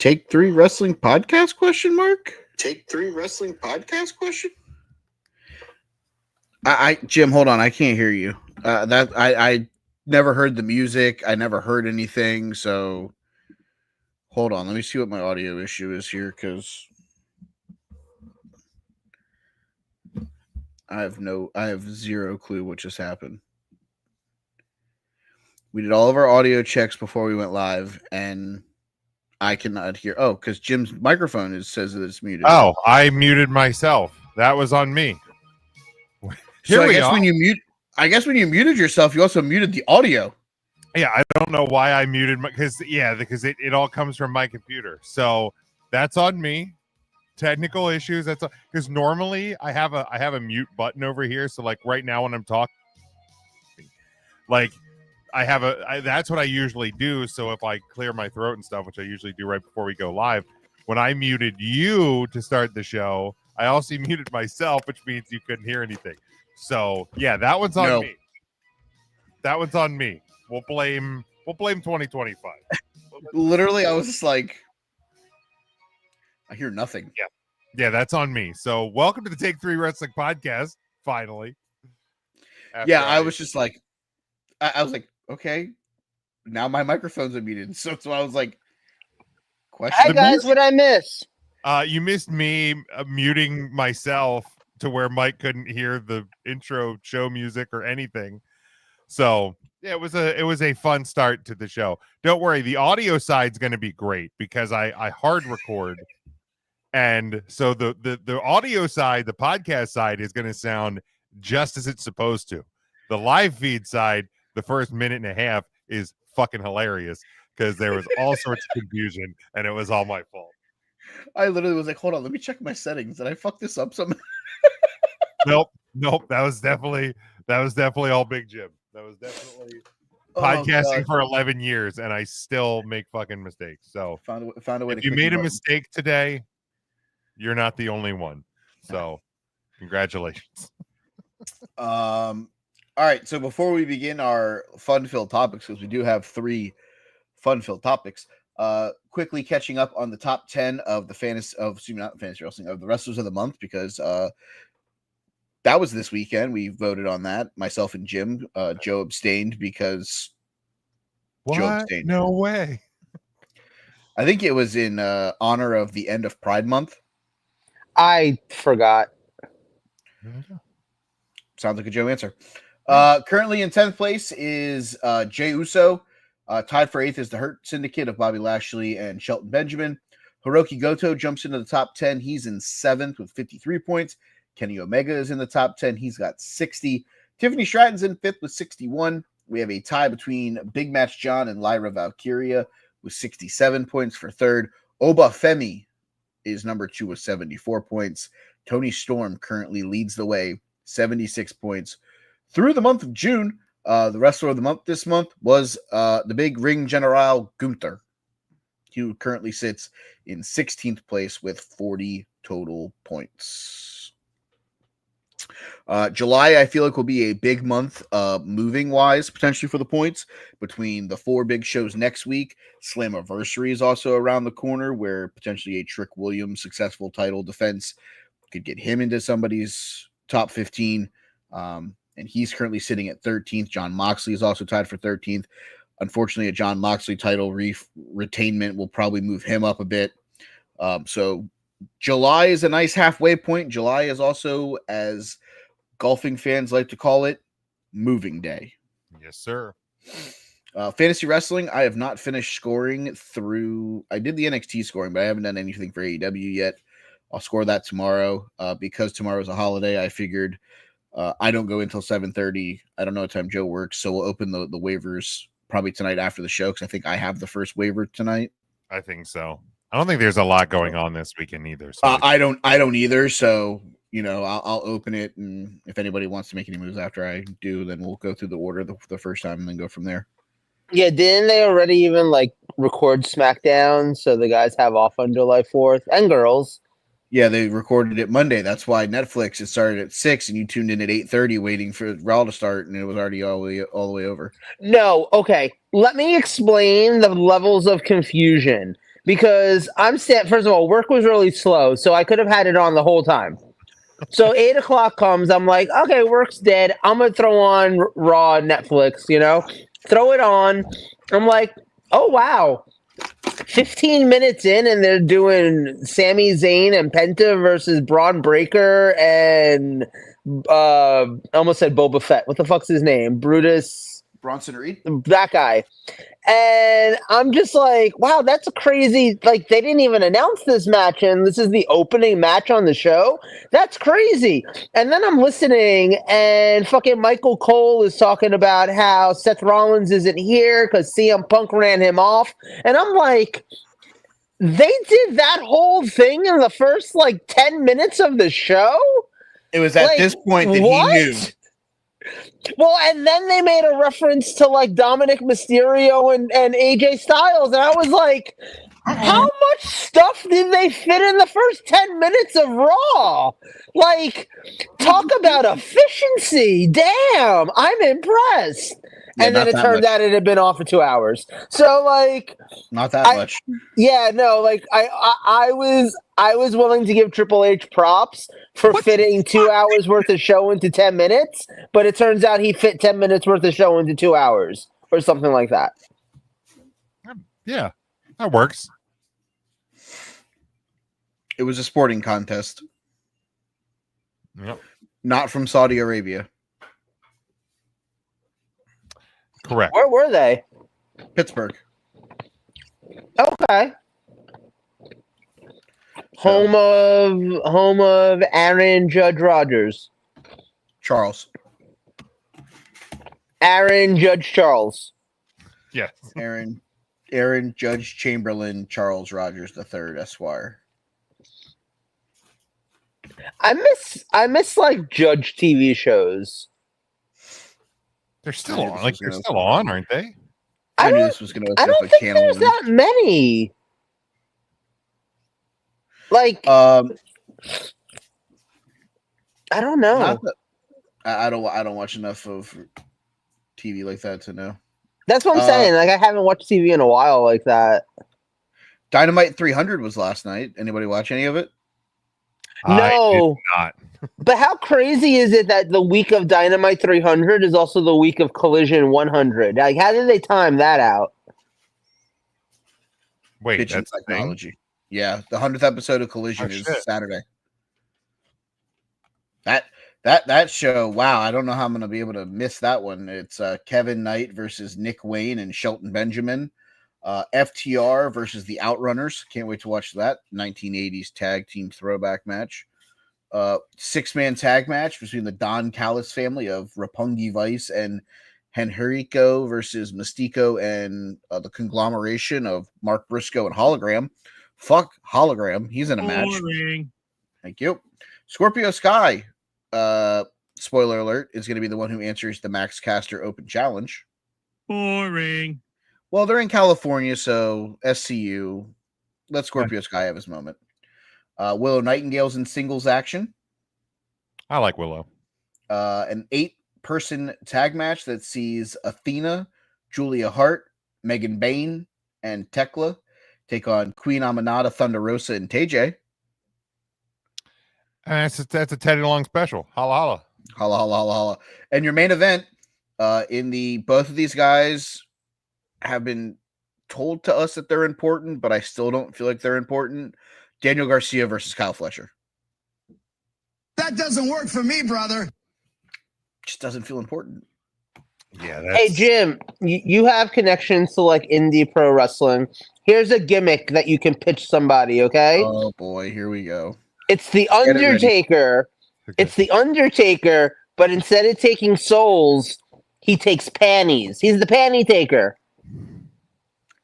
Take Three Wrestling Podcast question mark? Take Three Wrestling Podcast question? I Jim, hold on, I can't hear you. I never heard the music. I never heard anything. So hold on, let me see what my audio issue is here because I have zero clue what just happened. We did all of our audio checks before we went live, and I cannot hear. Oh, because Jim's microphone says that it's muted. Oh, I muted myself. That was on me. So I guess when you muted yourself, you also muted the audio. Yeah, I don't know why I muted because it all comes from my computer. So that's on me. Technical issues. That's because normally I have a mute button over here. So like right now when I'm talking, like that's what I usually do. So if I clear my throat and stuff, which I usually do right before we go live, when I muted you to start the show, I also muted myself, which means you couldn't hear anything. So yeah, that one's on me. That one's on me. We'll blame 2025. Literally, I was just like, I hear nothing. Yeah, that's on me. So welcome to the Take Three Wrestling Podcast. Finally. I was just like, I was like, okay, now my microphone's unmuted. So I was like, question. Hi guys, what I miss? You missed me muting myself to where Mike couldn't hear the intro show music or anything. So yeah, it was a fun start to the show. Don't worry, the audio side's going to be great because I hard record, and so the audio side, the podcast side, is going to sound just as it's supposed to. The live feed side, the first minute and a half, is fucking hilarious because there was all sorts of confusion, and it was all my fault. I literally was like, hold on, let me check my settings. Did I fuck this up somehow? Nope. That was definitely all Big Jim. That was definitely podcasting for 11 years, and I still make fucking mistakes. So found a way. If you made a mistake today, you're not the only one. So congratulations. All right. So before we begin our fun-filled topics, because we do have 3 fun-filled topics, quickly catching up on the top 10 of the not fantasy wrestling, of the wrestlers of the month, because that was this weekend. We voted on that, myself and Jim. Joe abstained because Joe abstained. No way. I think it was in honor of the end of Pride Month. I forgot. Sounds like a Joe answer. Currently in 10th place is Jey Uso. Tied for 8th is the Hurt Syndicate of Bobby Lashley and Shelton Benjamin. Hiroki Goto jumps into the top 10. He's in 7th with 53 points. Kenny Omega is in the top 10. He's got 60. Tiffany Stratton's in 5th with 61. We have a tie between Big Match John and Lyra Valkyria with 67 points for 3rd. Oba Femi is number 2 with 74 points. Tony Storm currently leads the way, 76 points. Through the month of June, the wrestler of the month this month was the big ring general Gunther. He currently sits in 16th place with 40 total points. July, I feel like, will be a big month moving wise, potentially for the points, between the 4 big shows next week. Slammiversary is also around the corner, where potentially a Trick Williams successful title defense could get him into somebody's top 15. And he's currently sitting at 13th. John Moxley is also tied for 13th. Unfortunately, a John Moxley title retainment will probably move him up a bit. So July is a nice halfway point. July is also, as golfing fans like to call it, moving day. Yes, sir. Fantasy wrestling, I have not finished scoring through. I did the NXT scoring, but I haven't done anything for AEW yet. I'll score that tomorrow. Because tomorrow's a holiday, I figured I don't go until 7:30. I don't know what time Joe works, so we'll open the waivers probably tonight after the show, because I think I have the first waiver tonight. I think so. I don't think there's a lot going on this weekend either. So I don't either. So, I'll open it, and if anybody wants to make any moves after I do, then we'll go through the order the first time and then go from there. Yeah, didn't they already even record SmackDown so the guys have off on July 4th and girls? Yeah, they recorded it Monday. That's why Netflix, it started at 6 and you tuned in at 8:30 waiting for Raw to start, and it was already all the way over. No, okay. Let me explain the levels of confusion. because first of all, work was really slow, so I could have had it on the whole time. So 8 o'clock comes, I'm like, okay, work's dead. I'm gonna throw on Raw Netflix, throw it on. I'm like, oh wow. 15 minutes in, and they're doing Sami Zayn and Penta versus Braun Breaker and I almost said Boba Fett. What the fuck's his name? Brutus Bronson Reed. That guy. And I'm just like, wow, that's a crazy. Like, they didn't even announce this match, and this is the opening match on the show. That's crazy. And then I'm listening, and fucking Michael Cole is talking about how Seth Rollins isn't here because CM Punk ran him off. And I'm like, they did that whole thing in the first, 10 minutes of the show? It was at this point that he knew. Well, and then they made a reference to Dominic Mysterio and AJ Styles, and I was like, how much stuff did they fit in the first 10 minutes of Raw? Talk about efficiency. Damn, I'm impressed. Yeah, and then it turned out it had been off for 2 hours. So not that much. Yeah, no, I was willing to give Triple H props for fitting 2 hours worth of show into 10 minutes, but it turns out he fit 10 minutes worth of show into 2 hours or something like that. Yeah, that works. It was a sporting contest. Yep. Not from Saudi Arabia. Correct. Where were they? Pittsburgh. Okay. Home of Aaron Judge Rogers. Charles. Aaron Judge Charles. Yes. Aaron Judge Chamberlain Charles Rogers III, Esquire. I miss Judge TV shows. They're still on. They're still on, aren't they? I knew this was going to. I don't think there's that many. I don't know. I don't watch enough of TV like that to know. That's what I'm saying. I haven't watched TV in a while like that. Dynamite 300 was last night. Anybody watch any of it? No. I did not. But how crazy is it that the week of Dynamite 300 is also the week of Collision 100? How did they time that out? Wait, Pitching that's psychology. Yeah, the 100th episode of Collision is Saturday. That show, wow, I don't know how I'm going to be able to miss that one. It's Kevin Knight versus Nick Wayne and Shelton Benjamin. FTR versus the Outrunners. Can't wait to watch that 1980s tag team throwback match. 6-man tag match between the Don Callis family of Roppongi Vice and Henrico versus Mystico and the conglomeration of Mark Briscoe and Hologram. Fuck Hologram. He's in a match. Thank you. Scorpio Sky, spoiler alert, is going to be the one who answers the Max Caster Open Challenge. Boring. Well, they're in California, so SCU. Let Scorpio Sky have his moment. Willow Nightingale's in singles action. I like Willow. An 8-person tag match that sees Athena, Julia Hart, Megan Bain, and Tekla take on Queen Aminata, Thunder Rosa, and TJ. That's a Teddy Long special. Holla holla. Holla holla holla holla. And your main event, both of these guys have been told to us that they're important, but I still don't feel like they're important. Daniel Garcia versus Kyle Fletcher. That doesn't work for me, brother. Just doesn't feel important. Yeah. Hey, Jim, you have connections to indie pro wrestling. Here's a gimmick that you can pitch somebody, okay? Oh boy, here we go. It's the Undertaker. It's the Undertaker, but instead of taking souls, he takes panties. He's the panty taker.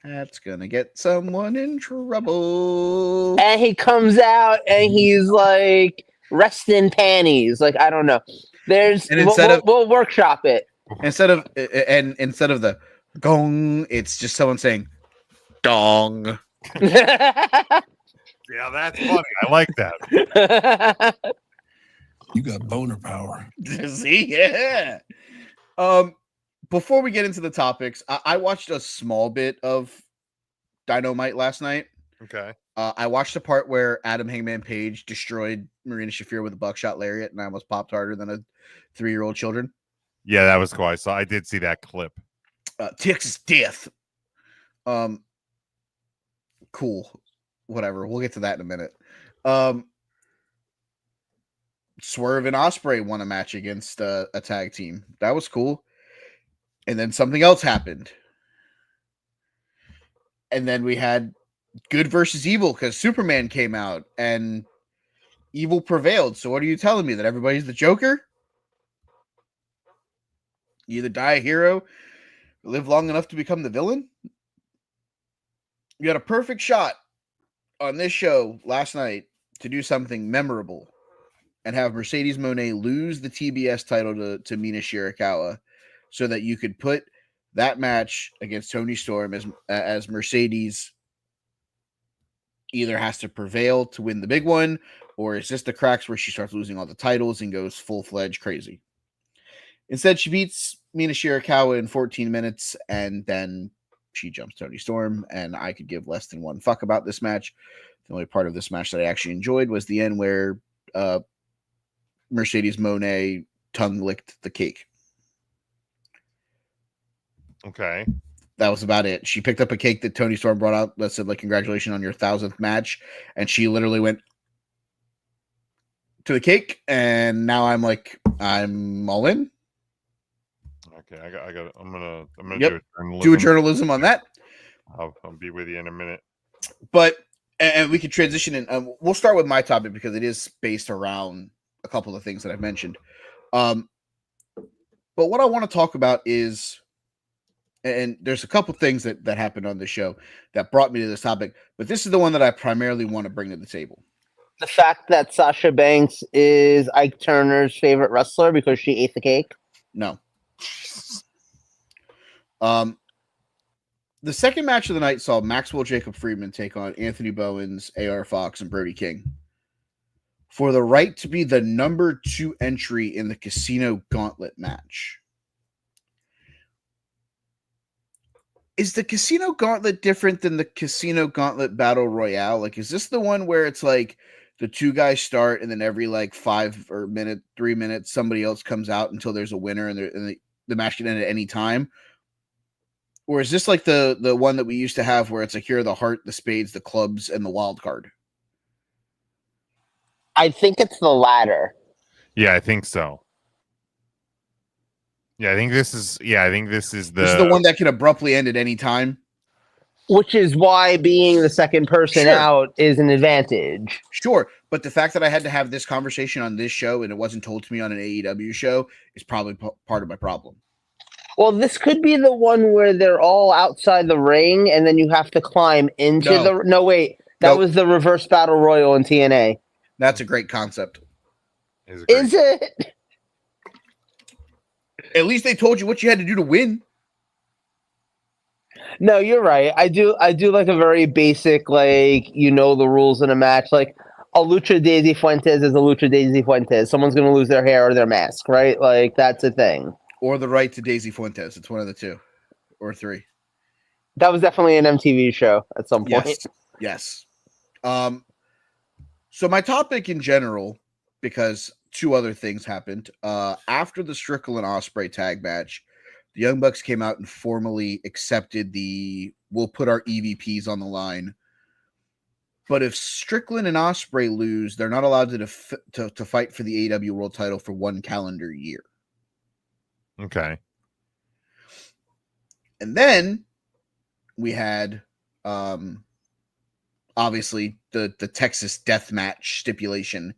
That's gonna get someone in trouble. And he comes out and he's rest in panties. I don't know. We'll workshop it. Instead of the gong, it's just someone saying dong. Yeah, that's funny. I like that. You got boner power. See, yeah. Before we get into the topics, I watched a small bit of Dynamite last night. Okay. I watched the part where Adam Hangman Page destroyed Marina Shafir with a buckshot lariat, and I almost popped harder than a 3-year-old children. Yeah, that was cool. I did see that clip. Texas Death. Cool. Whatever. We'll get to that in a minute. Swerve and Ospreay won a match against a tag team. That was cool. And then something else happened. And then we had good versus evil because Superman came out and evil prevailed. So what are you telling me? That everybody's the Joker? You either die a hero, live long enough to become the villain? You had a perfect shot on this show last night to do something memorable and have Mercedes Moné lose the TBS title to Mina Shirakawa so that you could put that match against Toni Storm as Mercedes either has to prevail to win the big one, or it's just the cracks where she starts losing all the titles and goes full-fledged crazy. Instead, she beats Mina Shirakawa in 14 minutes, and then she jumps Toni Storm, and I could give less than one fuck about this match. The only part of this match that I actually enjoyed was the end where Mercedes Moné tongue licked the cake. Okay. That was about it. She picked up a cake that Toni Storm brought out that said, like, congratulations on your 1,000th match. And she literally went to the cake. And now I'm all in. Okay. I'm gonna Yep. do a journalism on that. I'll be with you in a minute. But, and we can transition in. We'll start with my topic because it is based around a couple of things that I've mentioned. But what I want to talk about is, and there's a couple things that happened on the show that brought me to this topic, but this is the one that I primarily want to bring to the table. The fact that Sasha Banks is Ike Turner's favorite wrestler because she ate the cake? No. The second match of the night saw Maxwell Jacob Friedman take on Anthony Bowens, AR Fox, and Brody King for the right to be the number 2 entry in the Casino Gauntlet match. Is the Casino Gauntlet different than the Casino Gauntlet Battle Royale? Like, is this the one where it's like the 2 guys start and then every like 3 minutes, somebody else comes out until there's a winner and the match can end at any time? Or is this like the one that we used to have where it's like, here are the heart, the spades, the clubs, and the wild card? I think it's the latter. Yeah, I think so. Yeah, I think this is the one that can abruptly end at any time. Which is why being the second person out is an advantage. Sure, but the fact that I had to have this conversation on this show and it wasn't told to me on an AEW show is probably part of my problem. Well, this could be the one where they're all outside the ring and then you have to climb into the... No, wait. That was the reverse battle royal in TNA. That's a great concept. Is it? At least they told you what you had to do to win. No, you're right. I do like a very basic, like, the rules in a match. Like, a Lucha Daisy Fuentes is a Lucha Daisy Fuentes. Someone's going to lose their hair or their mask, right? Like, that's a thing. Or the right to Daisy Fuentes. It's one of the 2 or 3. That was definitely an MTV show at some point. Yes. So my topic in general, because 2 other things happened. After the Strickland Ospreay tag match, the Young Bucks came out and formally accepted we'll put our EVPs on the line. But if Strickland and Ospreay lose, they're not allowed to fight for the AEW World Title for 1 calendar year. Okay. And then we had obviously the Texas death match stipulation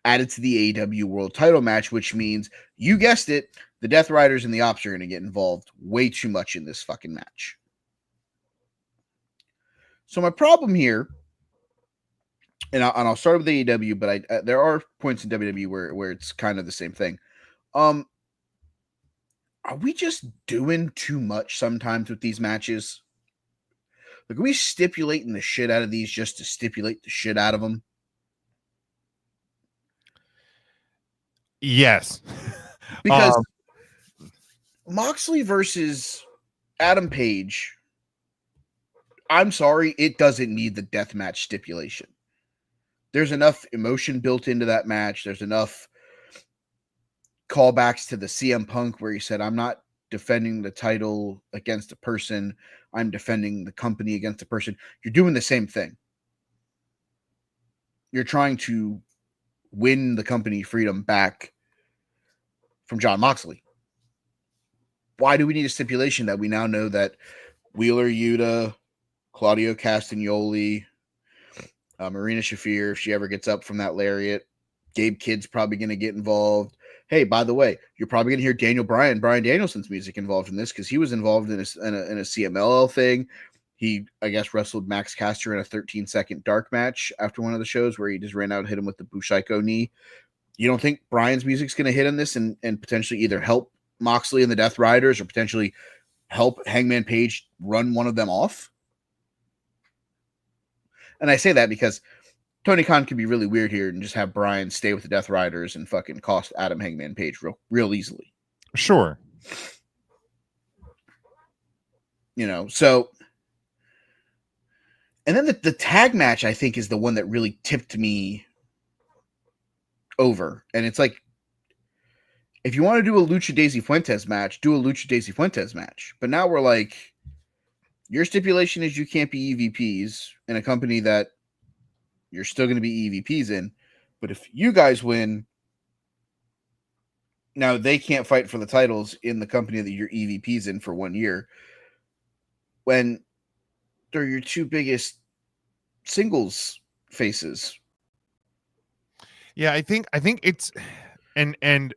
added to the AEW World Title match, which means, you guessed it, the Death Riders and the Ops are going to get involved way too much in this fucking match. So my problem here, and I'll start with AEW, but there are points in WWE where it's kind of the same thing. Are we just doing too much sometimes with these matches? Like, are we stipulating the shit out of these just to stipulate the shit out of them? Yes. Because Moxley versus Adam Page, I'm sorry, it doesn't need the death match stipulation. There's enough emotion built into that match. There's enough callbacks to the CM Punk where he said, I'm not defending the title against a person. I'm defending the company against a person. You're doing the same thing. You're trying to win the company freedom back from Jon Moxley. Why do we need a stipulation that we now know that Wheeler Yuta, Claudio Castagnoli, Marina Shafir, if she ever gets up from that lariat, Gabe Kidd's probably going to get involved. Hey, by the way, you're probably going to hear Brian Danielson's music involved in this because he was involved in a CMLL thing. He, I guess, wrestled Max Caster in a 13-second dark match after one of the shows where he just ran out and hit him with the Bushaiko knee. You don't think Brian's music's going to hit on this and potentially either help Moxley and the Death Riders or potentially help Hangman Page run one of them off? And I say that because Tony Khan could be really weird here and just have Brian stay with the Death Riders and fucking cost Adam Hangman Page real easily. Sure. So... And then the tag match, I think, is the one that really tipped me over. And it's like, if you want to do a Lucha Daisy Fuentes match, do a Lucha Daisy Fuentes match. But now we're like, your stipulation is you can't be EVPs in a company that you're still going to be EVPs in. But if you guys win, now they can't fight for the titles in the company that you're EVPs in for 1 year. When they're your two biggest singles faces. Yeah, I think it's and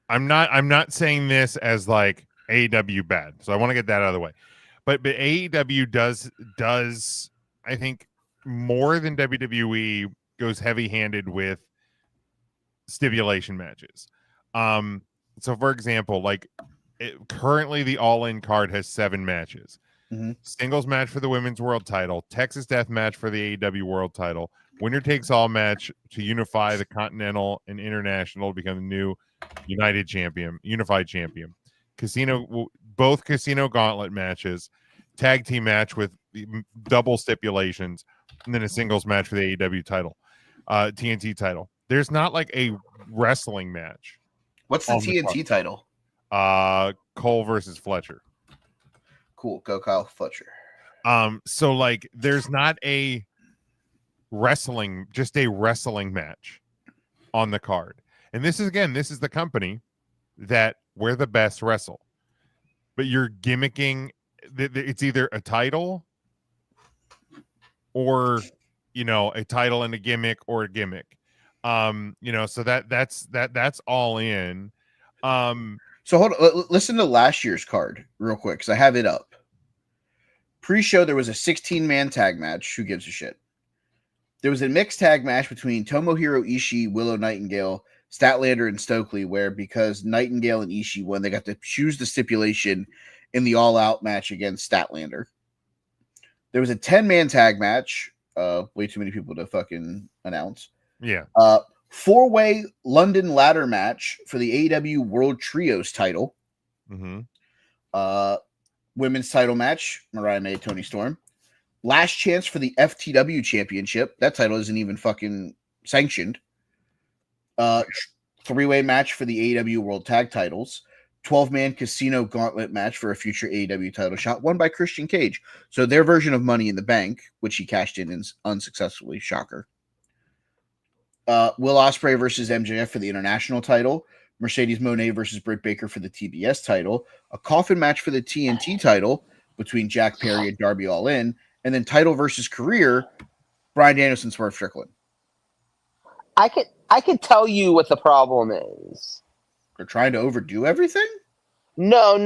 I'm not saying this as like AEW bad. So I want to get that out of the way. But AEW does I think more than WWE goes heavy-handed with stipulation matches. So for example, like currently the All-In card has 7 matches. Mm-hmm. Singles match for the women's world title, Texas Death match for the AEW world title, winner takes all match to unify the Continental and International to become the new unified champion. Both casino gauntlet matches, tag team match with double stipulations, and then a singles match for the AEW title, TNT title. There's not like a wrestling match. What's the TNT title? Cole versus Fletcher. Cool. Go Kyle Fletcher. So like there's not a just a wrestling match on the card. And this is the company that where the best wrestle. But you're gimmicking it's either a title or a title and a gimmick or a gimmick. So that's all in. So hold on, listen to last year's card real quick because I have it up. Pre-show, there was a 16-man tag match. Who gives a shit? There was a mixed tag match between Tomohiro Ishii, Willow Nightingale, Statlander, and Stokely, where because Nightingale and Ishii won, they got to choose the stipulation in the all-out match against Statlander. There was a 10-man tag match. Way too many people to fucking announce. Yeah. 4-way London ladder match for the AEW World Trios title. Mm-hmm. Women's title match, Mariah May, Toni Storm. Last chance for the FTW championship. That title isn't even fucking sanctioned. 3-way match for the AEW World Tag titles. 12-man casino gauntlet match for a future AEW title shot, won by Christian Cage. So their version of Money in the Bank, which he cashed in unsuccessfully. Shocker. Will Ospreay versus MJF for the international title. Mercedes Moné versus Britt Baker for the TBS title, a coffin match for the TNT title between Jack Perry and Darby Allin, and then title versus career, Bryan Danielson, Swerve Strickland. I could tell you what the problem is. They're trying to overdo everything? No.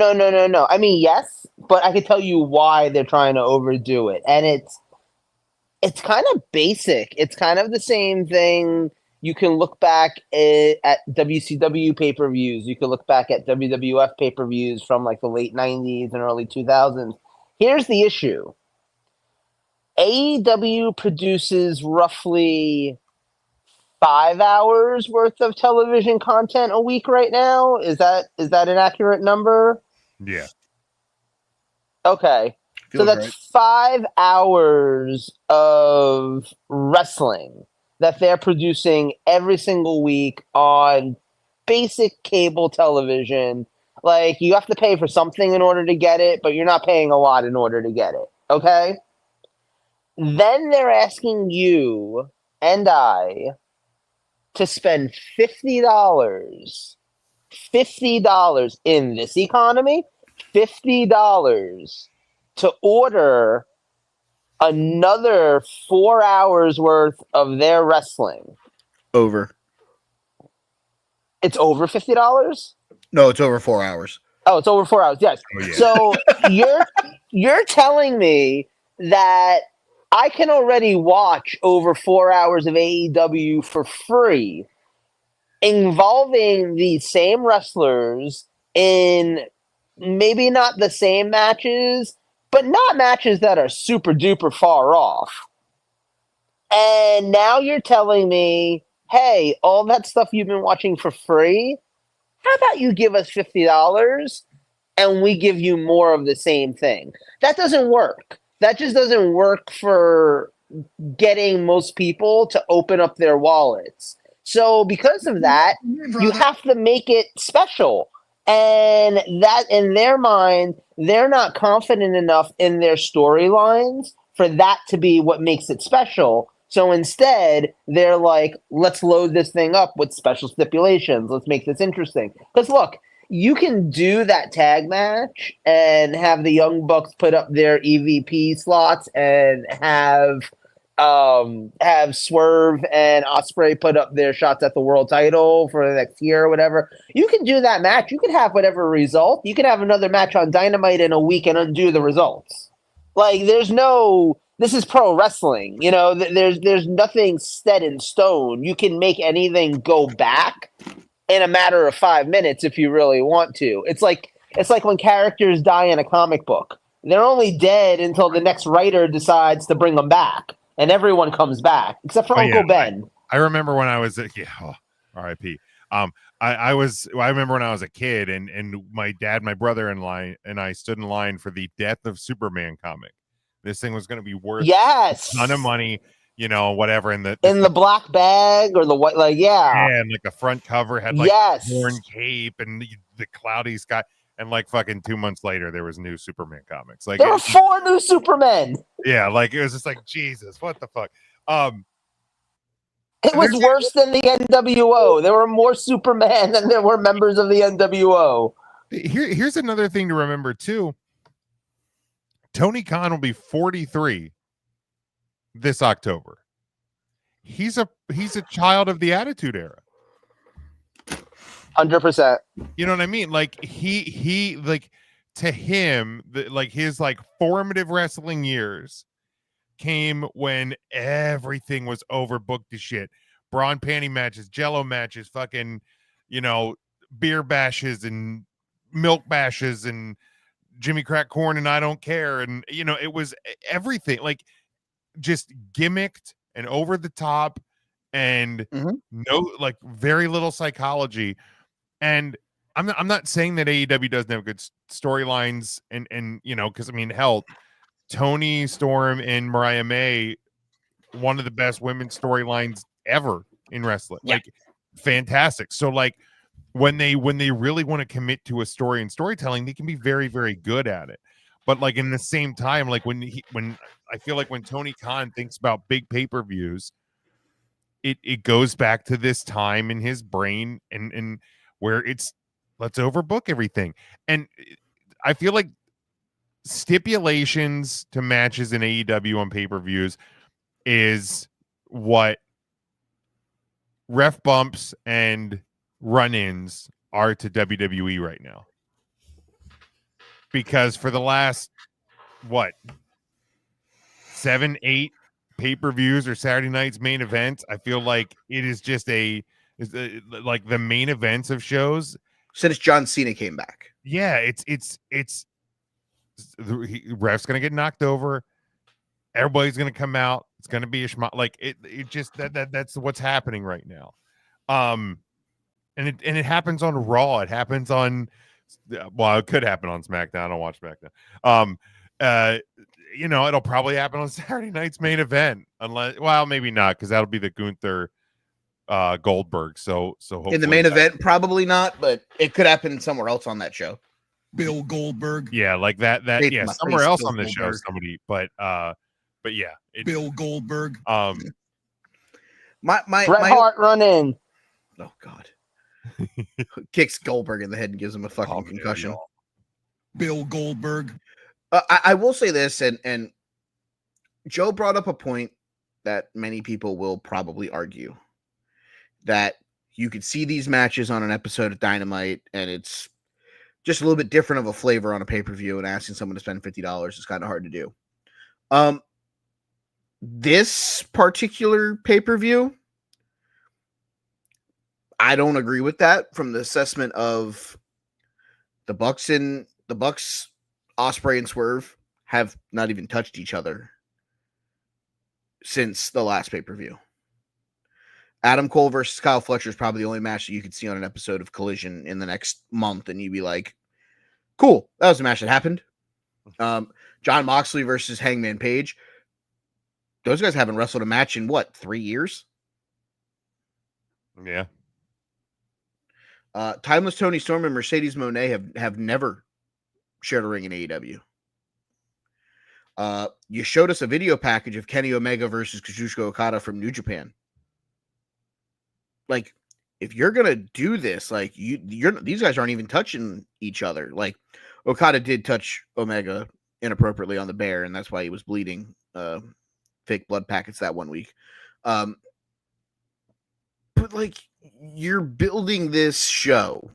I mean, yes, but I could tell you why they're trying to overdo it. And it's kind of basic. It's kind of the same thing. You can look back at WCW pay-per-views. You can look back at WWF pay-per-views from like the late 90s and early 2000s. Here's the issue. AEW produces roughly 5 hours worth of television content a week right now. Is that an accurate number? Yeah. Okay. So Feels that's right. 5 hours of wrestling that they're producing every single week on basic cable television. Like, you have to pay for something in order to get it, but you're not paying a lot in order to get it. Okay? Then they're asking you and I to spend $50 in this economy, $50 to order another 4 hours worth of their wrestling. Over. It's over $50? No, it's over 4 hours. Oh, it's over 4 hours. Yes. Oh, yeah. So you're telling me that I can already watch over 4 hours of AEW for free, involving the same wrestlers in maybe not the same matches, but not matches that are super duper far off. And now you're telling me, hey, all that stuff you've been watching for free, how about you give us $50 and we give you more of the same thing? That doesn't work. That just doesn't work for getting most people to open up their wallets. So because of that, you have to make it special. And that, in their mind, they're not confident enough in their storylines for that to be what makes it special. So instead, they're like, let's load this thing up with special stipulations. Let's make this interesting. Because look, you can do that tag match and have the Young Bucks put up their EVP slots and have Swerve and Ospreay put up their shots at the world title for the next year or whatever. You can do that match. You can have whatever result. You can have another match on Dynamite in a week and undo the results. Like, there's no, this is pro wrestling. You know, there's nothing set in stone. You can make anything go back in a matter of 5 minutes if you really want to. It's like when characters die in a comic book. They're only dead until the next writer decides to bring them back. And everyone comes back, except for Uncle Ben. I remember when I was R.I.P. I remember when I was a kid, and my dad, my brother, and I stood in line for the Death of Superman comic. This thing was going to be worth a ton of money, you know, whatever. In the black bag or the white, and like the front cover had like torn cape and the cloudy sky. And like fucking 2 months later, there was new Superman comics. Like there were 4 new Supermen. Yeah, like it was just like, Jesus, what the fuck? It was worse than the NWO. There were more Superman than there were members of the NWO. Here's another thing to remember too. Tony Khan will be 43 this October. He's a child of the Attitude Era. 100%. You know what I mean? Like he like, to him, like his like formative wrestling years came when everything was overbooked to shit. Braun panty matches, Jello matches, fucking, you know, beer bashes and milk bashes and Jimmy Crack Corn and I Don't Care. And, you know, it was everything like just gimmicked and over the top and no, like very little psychology. And I'm not saying that AEW doesn't have good storylines and you know, because I mean, hell, Tony Storm and Mariah May, one of the best women's storylines ever in wrestling. Yeah. Like, fantastic. So like when they really want to commit to a story and storytelling, they can be very, very good at it. But like in the same time, like when I feel like when Tony Khan thinks about big pay-per-views, it goes back to this time in his brain and where it's, let's overbook everything. And I feel like stipulations to matches in AEW on pay-per-views is what ref bumps and run-ins are to WWE right now. Because for the last 7-8 pay-per-views or Saturday night's main events, I feel like it is just like the main events of shows since John Cena came back. Yeah, it's the ref's gonna get knocked over. Everybody's gonna come out. It's gonna be a like it just that's what's happening right now. And it happens on Raw. It happens on, well, it could happen on SmackDown. I don't watch SmackDown. It'll probably happen on Saturday night's main event, unless, well, maybe not, because that'll be the Gunther Goldberg. So hopefully In the main event, probably not, but it could happen somewhere else on that show. Bill Goldberg. Yeah, like that. Straight Yeah, to my somewhere face, else Bill on the show, Goldberg. somebody. But yeah, Bill Goldberg. My Bret Hart run in. Oh God. Kicks Goldberg in the head and gives him a fucking concussion. Bill Goldberg. I will say this, and Joe brought up a point that many people will probably argue, that you could see these matches on an episode of Dynamite, and it's just a little bit different of a flavor on a pay-per-view, and asking someone to spend $50 is kind of hard to do. This particular pay-per-view, I don't agree with that from the assessment of the Bucks, Ospreay and Swerve have not even touched each other since the last pay-per-view. Adam Cole versus Kyle Fletcher is probably the only match that you could see on an episode of Collision in the next month, and you'd be like, cool, that was a match that happened. John Moxley versus Hangman Page. Those guys haven't wrestled a match in, 3 years? Yeah. Timeless Tony Storm and Mercedes Moné have never shared a ring in AEW. You showed us a video package of Kenny Omega versus Kazuchika Okada from New Japan. Like, if you're gonna do this, like these guys aren't even touching each other. Like, Okada did touch Omega inappropriately on the bear, and that's why he was bleeding fake blood packets that 1 week. But like, you're building this show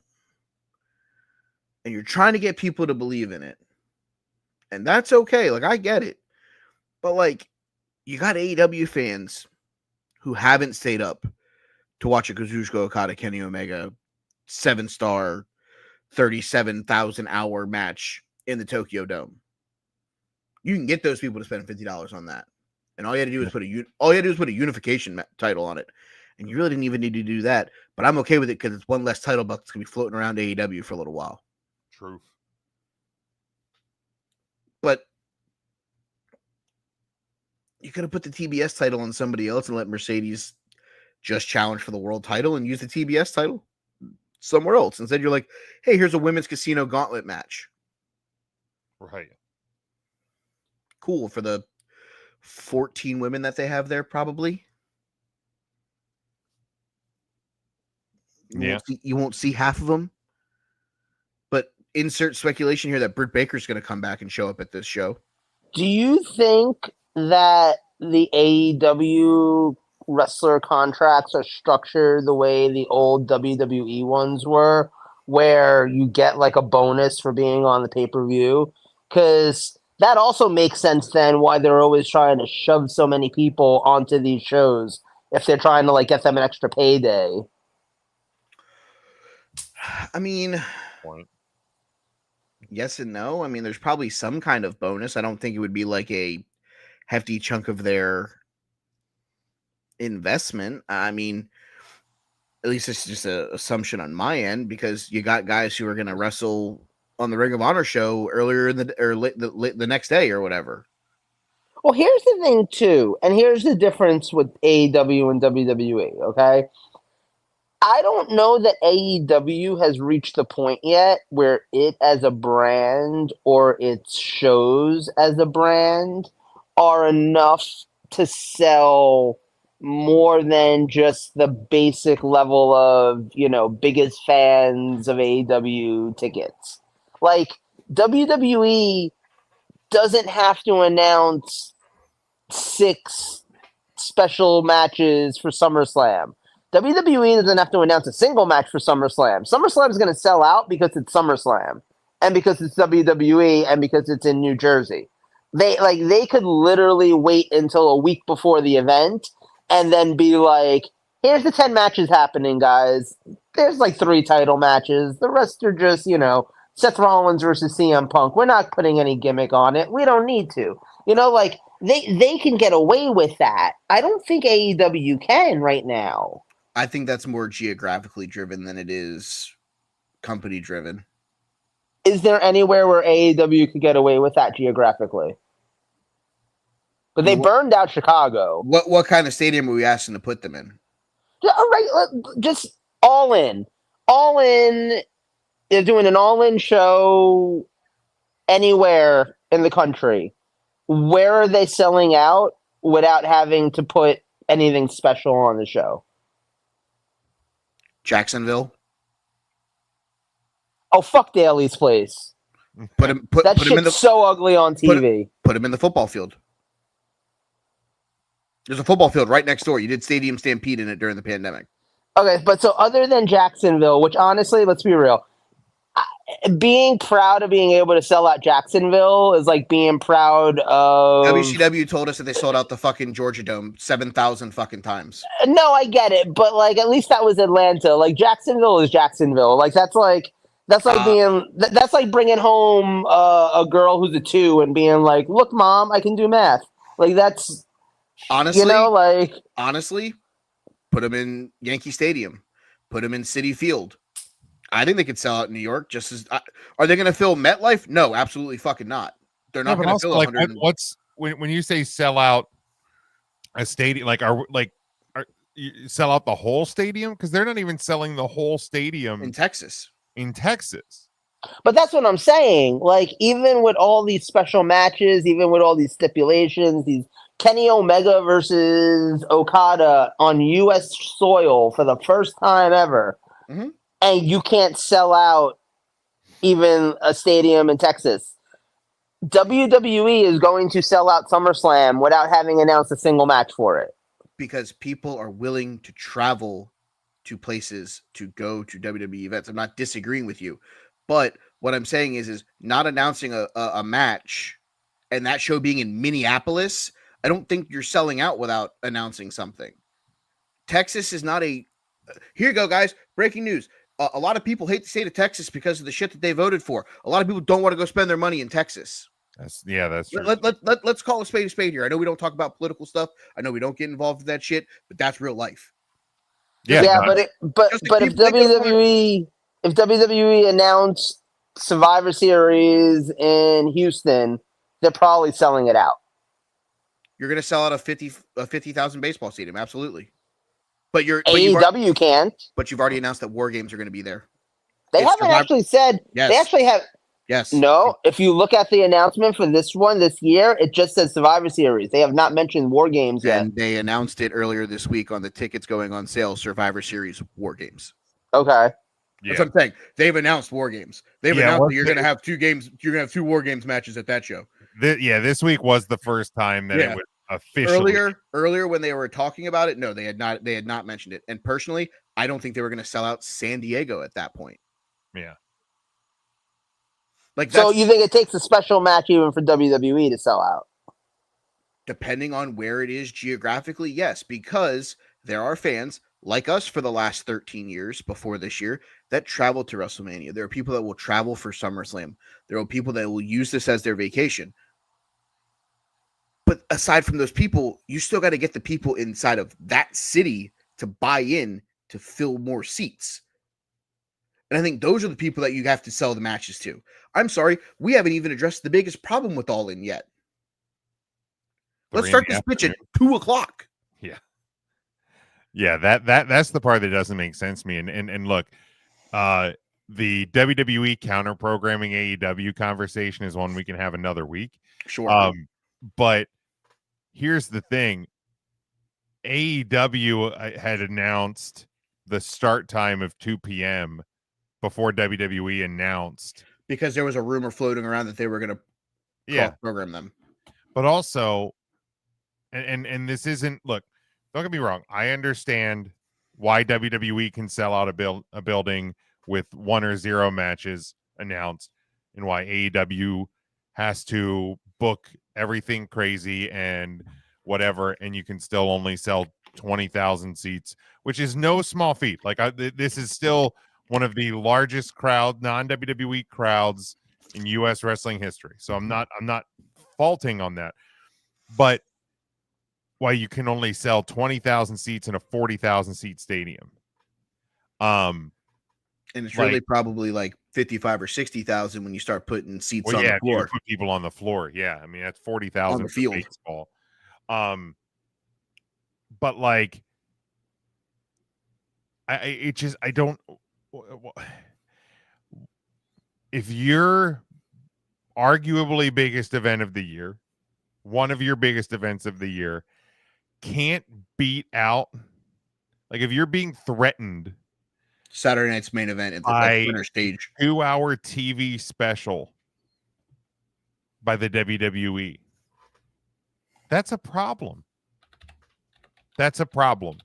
and you're trying to get people to believe in it. And that's okay. Like, I get it. But like, you got AEW fans who haven't stayed up to watch a Kazuchika Okada Kenny Omega 7-star 37,000 hour match in the Tokyo Dome. You can get those people to spend $50 on that. And all you had to do is put a unification title on it. And you really didn't even need to do that. But I'm okay with it because it's one less title buck that's going to be floating around AEW for a little while. Truth. But you could have put the TBS title on somebody else and let Mercedes just challenge for the world title and use the TBS title somewhere else. Instead, you're like, hey, here's a women's casino gauntlet match. Right. Cool for the 14 women that they have there, probably. You won't see half of them. But insert speculation here that Britt Baker's going to come back and show up at this show. Do you think that the AEW wrestler contracts are structured the way the old WWE ones were, where you get like a bonus for being on the pay-per-view? Because that also makes sense then why they're always trying to shove so many people onto these shows if they're trying to like get them an extra payday. I mean, yes and no. I mean, there's probably some kind of bonus. I don't think it would be like a hefty chunk of their investment. I mean, at least it's just an assumption on my end, because you got guys who are going to wrestle on the Ring of Honor show earlier in the next day or whatever. Well, here's the thing too, and here's the difference with AEW and WWE, okay? I don't know that AEW has reached the point yet where it as a brand or its shows as a brand are enough to sell more than just the basic level of, biggest fans of AEW tickets. Like, WWE doesn't have to announce 6 special matches for SummerSlam. WWE doesn't have to announce a single match for SummerSlam. SummerSlam is going to sell out because it's SummerSlam, and because it's WWE, and because it's in New Jersey. They could literally wait until a week before the event and then be like, here's the 10 matches happening, guys. There's like 3 title matches. The rest are just, Seth Rollins versus CM Punk. We're not putting any gimmick on it. We don't need to. They can get away with that. I don't think AEW can right now. I think that's more geographically driven than it is company driven. is there anywhere where AEW could get away with that geographically? But they burned out Chicago. What kind of stadium are we asking to put them in? Just all in. All in. They're doing an all-in show anywhere in the country. Where are they selling out without having to put anything special on the show? Jacksonville. Oh, fuck Daly's place. That shit's so ugly on TV. Put him in the football field. There's a football field right next door. You did Stadium Stampede in it during the pandemic. Okay, but so other than Jacksonville, which honestly, let's be real, being proud of being able to sell out Jacksonville is like being proud of... WCW told us that they sold out the fucking Georgia Dome 7,000 fucking times. No, I get it, but like at least that was Atlanta. Like Jacksonville is Jacksonville. Like that's like bringing home a girl who's a 2 and being like, "Look, mom, I can do math." Like that's honestly, put them in Yankee Stadium, put them in Citi Field. I think they could sell out in New York. Just as are they going to fill MetLife? No, absolutely fucking not. They're not going to fill 100. What's when you say sell out a stadium? Like are you sell out the whole stadium? Because they're not even selling the whole stadium in Texas. But that's what I'm saying. Like, even with all these special matches, even with all these stipulations, these Kenny Omega versus Okada on U.S. soil for the first time ever, and you can't sell out even a stadium in Texas. WWE is going to sell out SummerSlam without having announced a single match for it. Because people are willing to travel to places to go to WWE events. I'm not disagreeing with you, but what I'm saying is not announcing a match and that show being in Minneapolis. I don't think you're selling out without announcing something. Texas is not a. Here you go, guys. Breaking news. A lot of people hate the state of Texas because of the shit that they voted for. A lot of people don't want to go spend their money in Texas. That's true. Let's call a spade here. I know we don't talk about political stuff. I know we don't get involved in that shit, but that's real life. Yeah, but if WWE announced Survivor Series in Houston, they're probably selling it out. You're going to sell out a 50,000 baseball stadium, absolutely. But AEW can't. But you've already announced that War Games are going to be there. They haven't actually said. Yes. They actually have. Yes. No, if you look at the announcement for this one this year, it just says Survivor Series. They have not mentioned War Games yet. And they announced it earlier this week on the tickets going on sale, Survivor Series War Games. Okay. That's what I'm saying. They've announced War Games. They've announced that you're going to have 2 games. You're going to have 2 War Games matches at that show. This week was the first time that it was officially. Earlier when they were talking about it, no, they had not mentioned it. And personally, I don't think they were going to sell out San Diego at that point. Yeah. So you think it takes a special match even for WWE to sell out? Depending on where it is geographically, yes, because there are fans like us for the last 13 years before this year that travel to WrestleMania. There are people that will travel for SummerSlam. There are people that will use this as their vacation. But aside from those people, you still got to get the people inside of that city to buy in to fill more seats. And I think those are the people that you have to sell the matches to. I'm sorry, we haven't even addressed the biggest problem with All In yet. Let's start this bitch at 2:00. Yeah. Yeah, that's the part that doesn't make sense to me. And look, the WWE counter programming AEW conversation is one we can have another week. Sure. But here's the thing. AEW had announced the start time of 2 p.m. before WWE announced. Because there was a rumor floating around that they were going to program them. But also, and this isn't, look, don't get me wrong. I understand why WWE can sell out a building with 1 or 0 matches announced and why AEW has to book everything crazy and whatever, and you can still only sell 20,000 seats, which is no small feat. Like this is still one of the largest non-WWE crowds in U.S. wrestling history. So I'm not faulting on that, but why you can only sell 20,000 seats in a 40,000 seat stadium. And it's really probably like 55 or 60,000 when you start putting seats Well, on yeah, the if you floor put people on the floor, yeah. I mean, that's on 40,000 the for field. baseball. But like, it just, I don't. If your arguably biggest event of the year, one of your biggest events of the year, can't beat out, like if you're being threatened Saturday night's main event at the by center stage. 2-hour TV special by the WWE, that's a problem. That's a problem.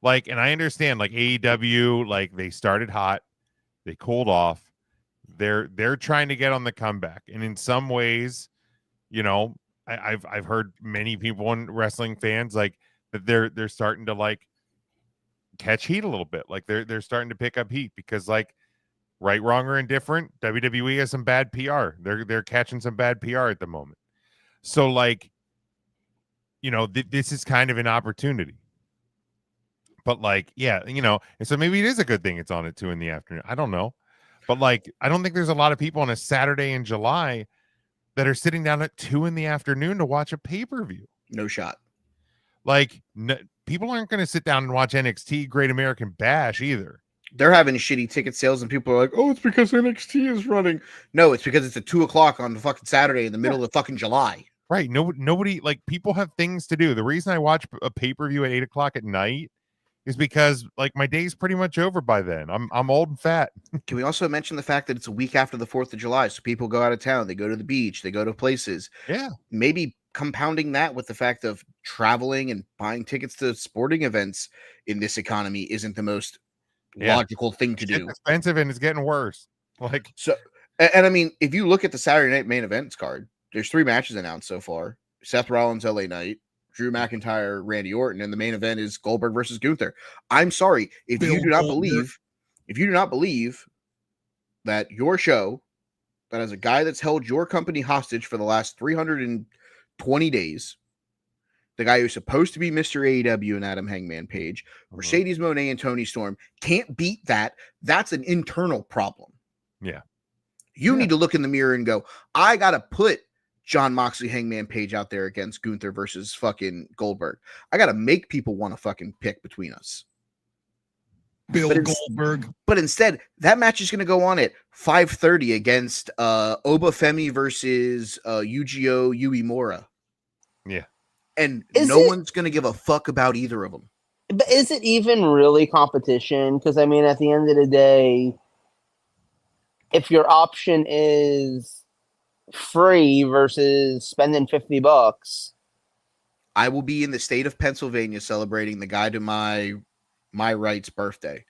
Like, and I understand, like AEW, like they started hot, they cooled off. They're trying to get on the comeback, and in some ways, you know, I've heard many people and wrestling fans like that they're starting to like catch heat a little bit. Like they're starting to pick up heat because like right, wrong, or indifferent, WWE has some bad PR. They're catching some bad PR at the moment. So like, you know, this is kind of an opportunity. But like, yeah, you know, and so maybe it is a good thing it's on at 2 p.m. I don't know. But like, I don't think there's a lot of people on a Saturday in July that are sitting down at 2 p.m. to watch a pay-per-view. No shot. Like, people aren't going to sit down and watch NXT Great American Bash either. They're having shitty ticket sales, and people are like, "Oh, it's because NXT is running." No, it's because it's at 2:00 on the fucking Saturday in the middle of fucking July. Right. Nobody, like, people have things to do. The reason I watch a pay-per-view at 8:00 at night is because like my day's pretty much over by then. I'm old and fat. Can we also mention the fact that it's a week after the 4th of July, so people go out of town, they go to the beach, they go to places. Yeah. Maybe compounding that with the fact of traveling and buying tickets to sporting events in this economy isn't the most logical thing to do. It's expensive and it's getting worse. Like, so, and I mean, if you look at the Saturday night main events card, there's 3 matches announced so far: Seth Rollins, LA Knight, Drew McIntyre, Randy Orton, and the main event is Goldberg versus Gunther. I'm sorry if you do not believe that your show, that as a guy that's held your company hostage for the last 320 days, the guy who's supposed to be Mr. AEW and Adam Hangman Page, Mercedes Moné and Tony Storm, can't beat that, that's an internal problem. Yeah. You need to look in the mirror and go, I got to put John Moxley, Hangman Page out there against Gunther versus fucking Goldberg. I got to make people want to fucking pick between us. Goldberg. But instead, that match is going to go on at 5:30 against Obafemi versus Yu-Gi-Oh! Uemura. Yeah. And one's going to give a fuck about either of them. But is it even really competition? Because, I mean, at the end of the day, if your option is free versus spending $50, I will be in the state of Pennsylvania celebrating the guy to my right's birthday.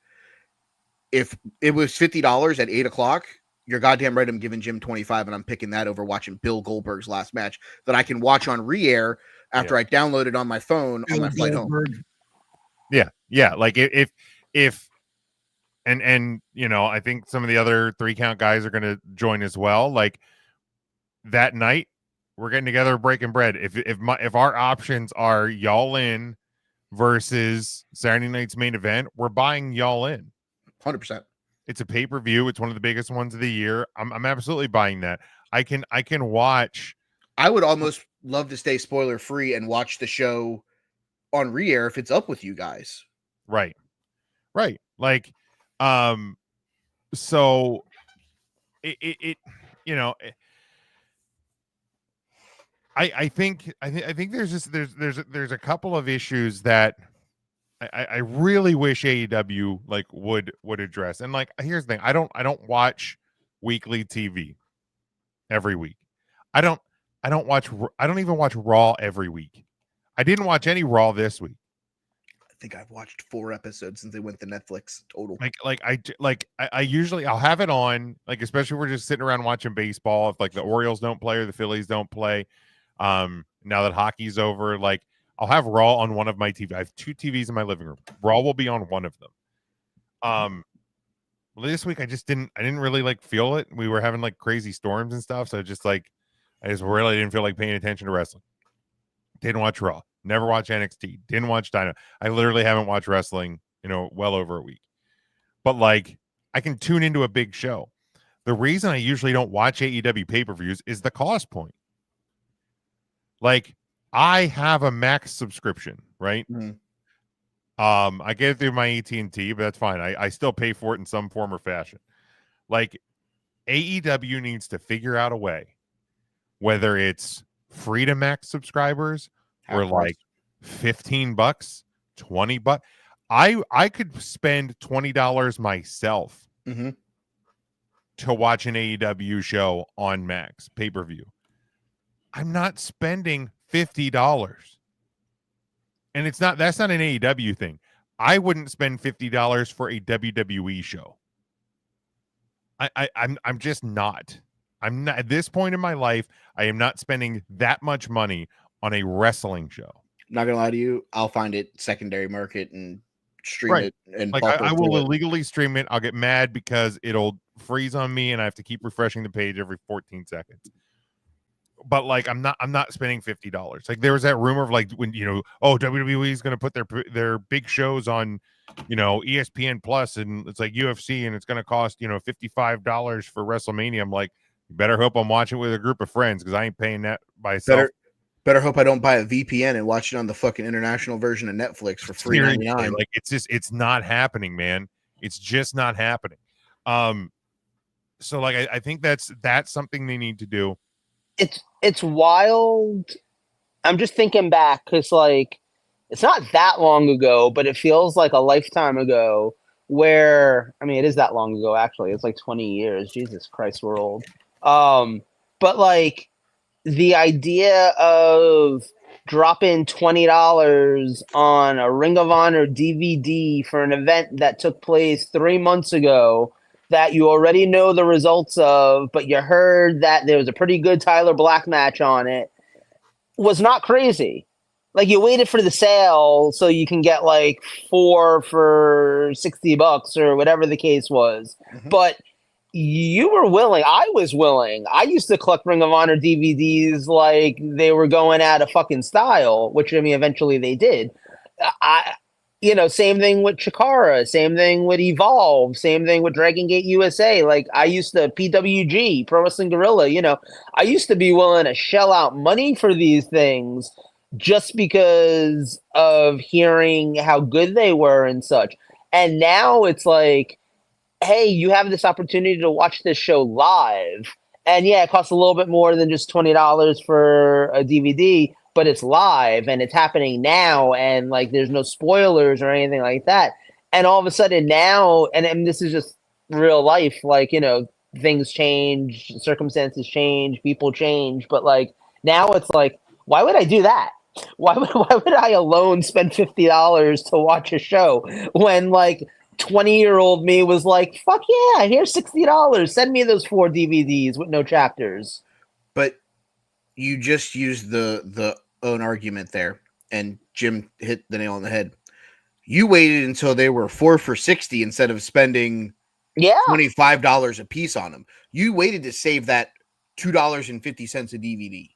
If it was $50 at 8:00, you're goddamn right. I'm giving Jim 25, and I'm picking that over watching Bill Goldberg's last match that I can watch on re-air after I download it on my phone on my flight home. Yeah. Like if and you know, I think some of the other 3 count guys are going to join as well. Like that night, we're getting together, breaking bread. If our options are y'all in versus Saturday night's main event, we're buying y'all in. 100%. It's a pay-per-view. It's one of the biggest ones of the year. I'm absolutely buying that. I can watch. I would almost love to stay spoiler free and watch the show on re-air if it's up with you guys. Right. Like, so it you know, I think there's a couple of issues that I really wish AEW like would address. And like, here's the thing: I don't watch weekly TV every week. I don't even watch Raw every week. I didn't watch any Raw this week. I think I've watched 4 episodes since they went to Netflix total. I usually I'll have it on, like, especially if we're just sitting around watching baseball. If like the Orioles don't play or the Phillies don't play, now that hockey's over, like I'll have Raw on one of my TV. I have 2 TVs in my living room. Raw will be on one of them. This week I didn't really like feel it. We were having like crazy storms and stuff, so I just really didn't feel like paying attention to wrestling. Didn't watch Raw. Never watched NXT. Didn't watch Dynamite. I literally haven't watched wrestling, well over a week. But like, I can tune into a big show. The reason I usually don't watch AEW pay-per-views is the cost point. Like, I have a Max subscription, right? Mhm. I get it through my AT&T, but that's fine. I still pay for it in some form or fashion. Like, AEW needs to figure out a way, whether it's free to Max subscribers or Half price. like $15, $20. I could spend $20 myself Mhm. to watch an AEW show on Max pay-per-view. I'm not spending $50. And that's not an AEW thing. I wouldn't spend $50 for a WWE show. I'm just not. I'm not at this point in my life. I am not spending that much money on a wrestling show. Not gonna lie to you, I'll find it secondary market and stream Right. it and Like pauper I will through it. illegally stream it. I'll get mad because it'll freeze on me and I have to keep refreshing the page every 14 seconds. But like I'm not spending $50. Like there was that rumor of like when WWE is going to put their big shows on ESPN Plus, and it's like UFC, and it's going to cost $55 for WrestleMania. I'm like, you better hope I'm watching with a group of friends because I ain't paying that myself. Better hope I don't buy a VPN and watch it on the fucking international version of Netflix for $3.99. Like it's not happening, man. It's just not happening. So like I think that's something they need to do. It's wild. I'm just thinking back because like it's not that long ago, but it feels like a lifetime ago. Where I mean, it is that long ago. Actually, it's like 20 years. Jesus Christ, we're old. But like the idea of dropping $20 on a Ring of Honor DVD for an event that took place 3 months ago that you already know the results of, but you heard that there was a pretty good Tyler Black match on it, was not crazy. Like you waited for the sale so you can get like 4 for $60 or whatever the case was. Mhm. But you were willing. I was willing. I used to collect Ring of Honor DVDs like they were going out of fucking style, which I mean, eventually they did. Same thing with Chikara, same thing with Evolve, same thing with Dragon Gate USA. Like I used to PWG, Pro Wrestling Guerrilla, I used to be willing to shell out money for these things just because of hearing how good they were and such. And now it's like, hey, you have this opportunity to watch this show live. And yeah, it costs a little bit more than just $20 for a DVD, but it's live and it's happening now. And like, there's no spoilers or anything like that. And all of a sudden now, and this is just real life, like, things change, circumstances change, people change. But like, now it's like, why would I do that? Why would I alone spend $50 to watch a show when like 20-year-old me was like, fuck yeah, here's $60. Send me those 4 DVDs with no chapters. But you just used the own argument there, and Jim hit the nail on the head. You waited until they were 4 for $60 instead of spending $25 a piece on them. You waited to save that $2.50 a DVD.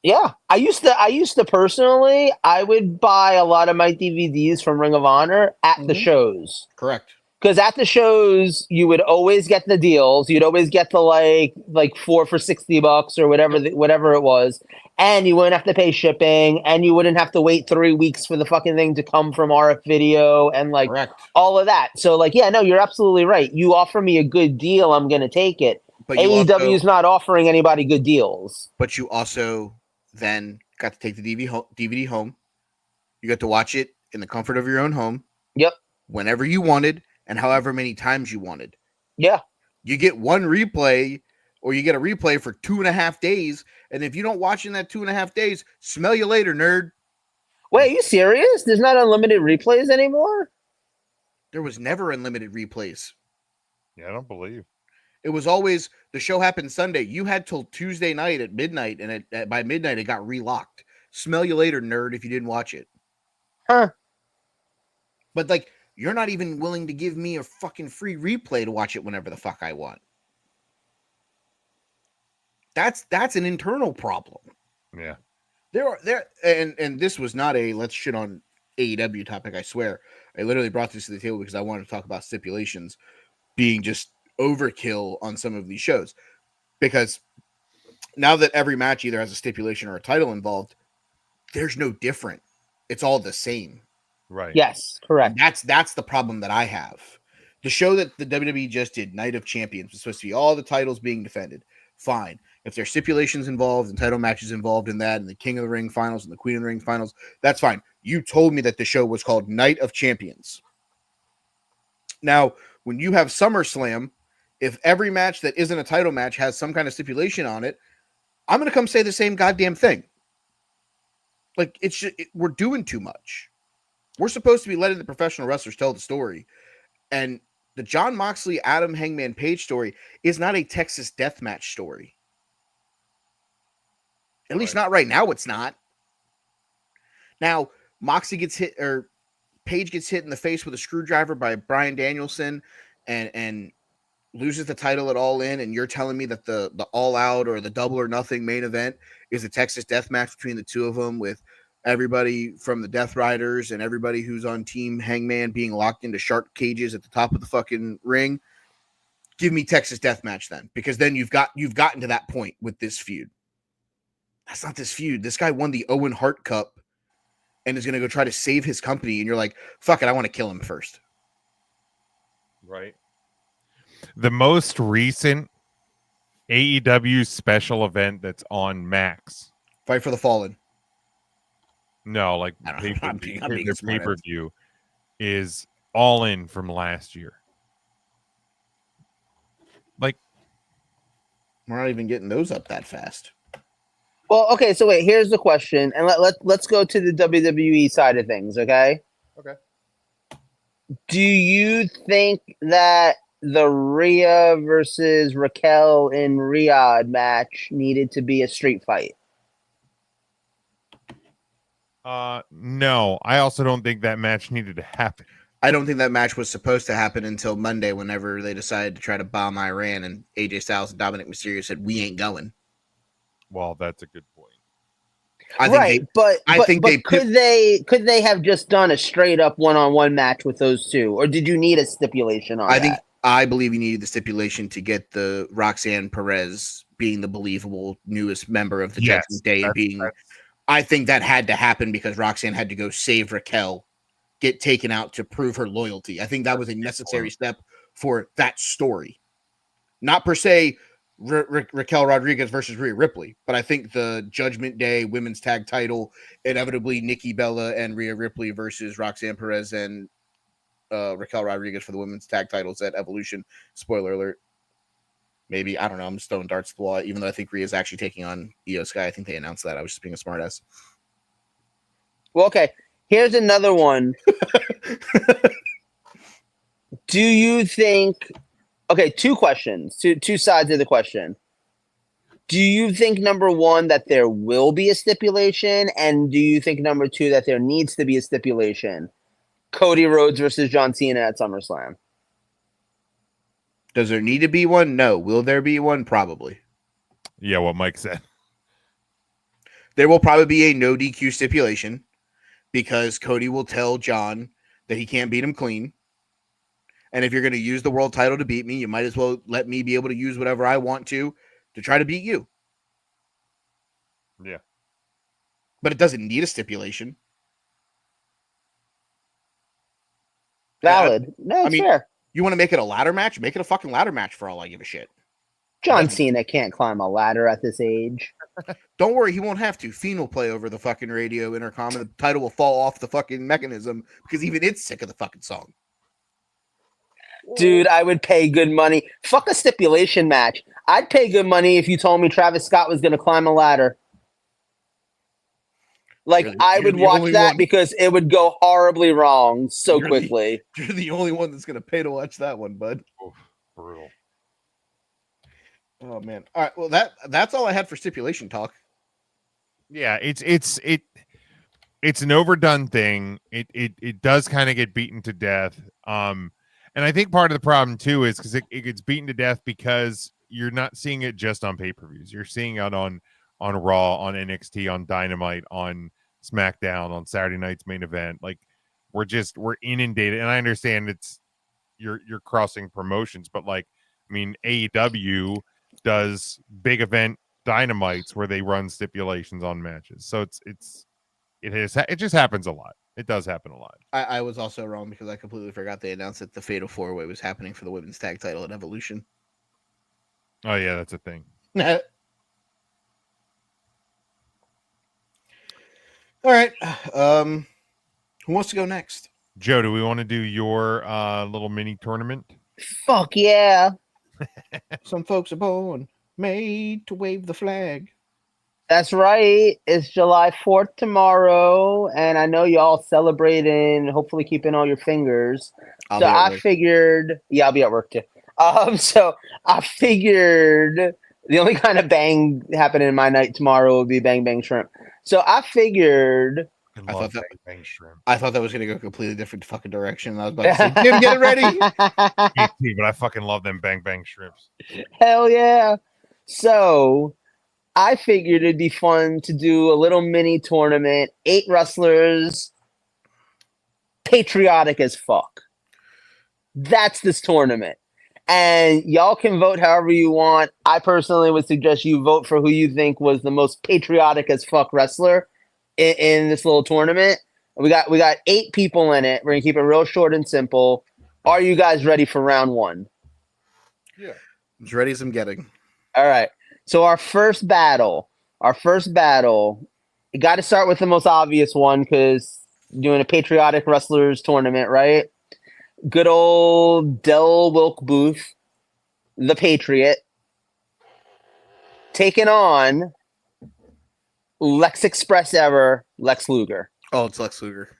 Yeah, I used to personally, I would buy a lot of my DVDs from Ring of Honor at the shows. Correct. Because at the shows, you would always get the deals. You'd always get the like 4 for $60 or whatever it was, and you wouldn't have to pay shipping, and you wouldn't have to wait 3 weeks for the fucking thing to come from RF Video and like Correct. all of that. So like, yeah, no, you're absolutely right. You offer me a good deal, I'm gonna take it. But AEW is not offering anybody good deals. But you also then got to take the DVD home. You got to watch it in the comfort of your own home. Yep. Whenever you wanted and however many times you wanted. Yeah. You get one replay, or you get a replay for 2.5 days. And if you don't watch in that 2.5 days, smell you later, nerd. Wait, are you serious? There's not unlimited replays anymore? There was never unlimited replays. Yeah, I don't believe. It was always the show happened Sunday. You had till Tuesday night at midnight, and by midnight it got relocked. Smell you later, nerd, if you didn't watch it. Huh. But like, you're not even willing to give me a fucking free replay to watch it whenever the fuck I want. That's an internal problem. Yeah. And this was not a let's shit on AEW topic, I swear. I literally brought this to the table because I wanted to talk about stipulations. being just overkill on some of these shows, because now that every match either has a stipulation or a title involved, there's no different. It's all the same. Right. Yes, correct. And that's the problem that I have. The show that the WWE just did, Night of Champions, was supposed to be all the titles being defended. Fine. If there's stipulations involved and title matches involved in that, and the King of the Ring finals and the Queen of the Ring finals, that's fine. You told me that the show was called Night of Champions. Now, when you have SummerSlam, if every match that isn't a title match has some kind of stipulation on it, I'm going to come say the same goddamn thing. Like, we're doing too much. We're supposed to be letting the professional wrestlers tell the story. And the Jon Moxley, Adam Hangman Page story is not a Texas deathmatch story. At least not right now, it's not. Now, Moxley gets hit, or Page gets hit in the face with a screwdriver by Bryan Danielson and loses the title at All In, and you're telling me that the All Out or the Double or Nothing main event is a Texas death match between the two of them, with everybody from the Death Riders and everybody who's on Team Hangman being locked into shark cages at the top of the fucking ring? Give me Texas death match then, because then you've gotten to that point with this feud. That's not this feud. This guy won the Owen Hart Cup and is going to go try to save his company, and you're like, fuck it, I want to kill him first. Right. The most recent AEW special event that's on Max. Fight for the Fallen. No, like I don't know. I'm being their smart. pay-per-view is All In from last year. Like, we're not even getting those up that fast. Well, okay, so wait, here's the question, and let's go to the WWE side of things, okay? Okay. Do you think that the Rhea versus Raquel in Riyadh match needed to be a street fight? no. I also don't think that match needed to happen. I don't think that match was supposed to happen until Monday, whenever they decided to try to bomb Iran, and AJ Styles and Dominic Mysterio said, "We ain't going." Well, that's a good point. Could they have just done a straight up one-on-one match with those two, or did you need a stipulation on that? I believe you needed the stipulation to get the Roxanne Perez being the believable newest member of the Judgment Day, and being. I think that had to happen because Roxanne had to go save Raquel, get taken out to prove her loyalty. I think that was a necessary step for that story. Not per se Raquel Rodriguez versus Rhea Ripley, but I think the Judgment Day women's tag title, inevitably Nikki Bella and Rhea Ripley versus Roxanne Perez and Raquel Rodriguez for the women's tag titles at Evolution. Spoiler alert. Maybe, I don't know. I'm just throwing darts at the wall, even though I think Rhea's actually taking on Io Sky. I think they announced that. I was just being a smartass. Well, okay. Here's another one. Do you think... Okay, two questions. Two sides of the question. Do you think, number one, that there will be a stipulation? And do you think, number two, that there needs to be a stipulation? Cody Rhodes versus John Cena at SummerSlam. Does there need to be one? No. Will there be one? Probably. Yeah, what Mike said. There will probably be a no DQ stipulation because Cody will tell John that he can't beat him clean. And if you're going to use the world title to beat me, you might as well let me be able to use whatever I want to try to beat you. Yeah. But it doesn't need a stipulation. Valid. No, it's fair. You want to make it a ladder match? Make it a fucking ladder match for all I give a shit. John Cena can't climb a ladder at this age. Don't worry, he won't have to. Fiend will play over the fucking radio intercom and the title will fall off the fucking mechanism because even it's sick of the fucking song. Dude, I would pay good money. Fuck a stipulation match. I'd pay good money if you told me Travis Scott was going to climb a ladder. Like, I would watch that because it would go horribly wrong so quickly. You're the only one that's going to pay to watch that one, bud. Oof, brutal. Oh, man. All right, well, that's all I had for stipulation talk. Yeah, it's an overdone thing. It does kind of get beaten to death. And I think part of the problem too is because it gets beaten to death because you're not seeing it just on pay-per-views. You're seeing it on Raw, on NXT, on Dynamite, on SmackDown, on Saturday night's main event. Like we're inundated, and I understand it's you're crossing promotions. But like, I mean, AEW does big event dynamites where they run stipulations on matches. So it just happens a lot. It does happen a lot. I was also wrong because I completely forgot they announced that the Fatal 4-Way was happening for the women's tag title at Evolution. Oh yeah, that's a thing. All right. Who wants to go next? Joe, do we want to do your little mini tournament? Fuck yeah. Some folks are born made to wave the flag. That's right. It's July 4th tomorrow, and I know y'all celebrating, hopefully keeping all your fingers. I'll So be at I work. figured, yeah, I'll be at work too. So I figured the only kind of bang happening in my night tomorrow would be Bang Bang Shrimp. So I figured, I thought love that- Bang Bang Shrimp. I thought that was going to go a completely different fucking direction. I was about to say, Jim, get it ready. Me too, but I fucking love them Bang Bang Shrimps. Hell yeah. So I figured it'd be fun to do a little mini tournament, 8 wrestlers, patriotic as fuck. That's this tournament. And y'all can vote however you want. I personally would suggest you vote for who you think was the most patriotic as fuck wrestler in this little tournament. We got 8 people in it. We're gonna keep it real short and simple. Are you guys ready for round 1? Yeah. As ready as I'm getting. All right. So our first battle, you got to start with the most obvious one because doing a patriotic wrestlers tournament, right? Good old Del Wilk Booth, the Patriot, taking on Lex Express ever, Lex Luger. Oh, it's Lex Luger.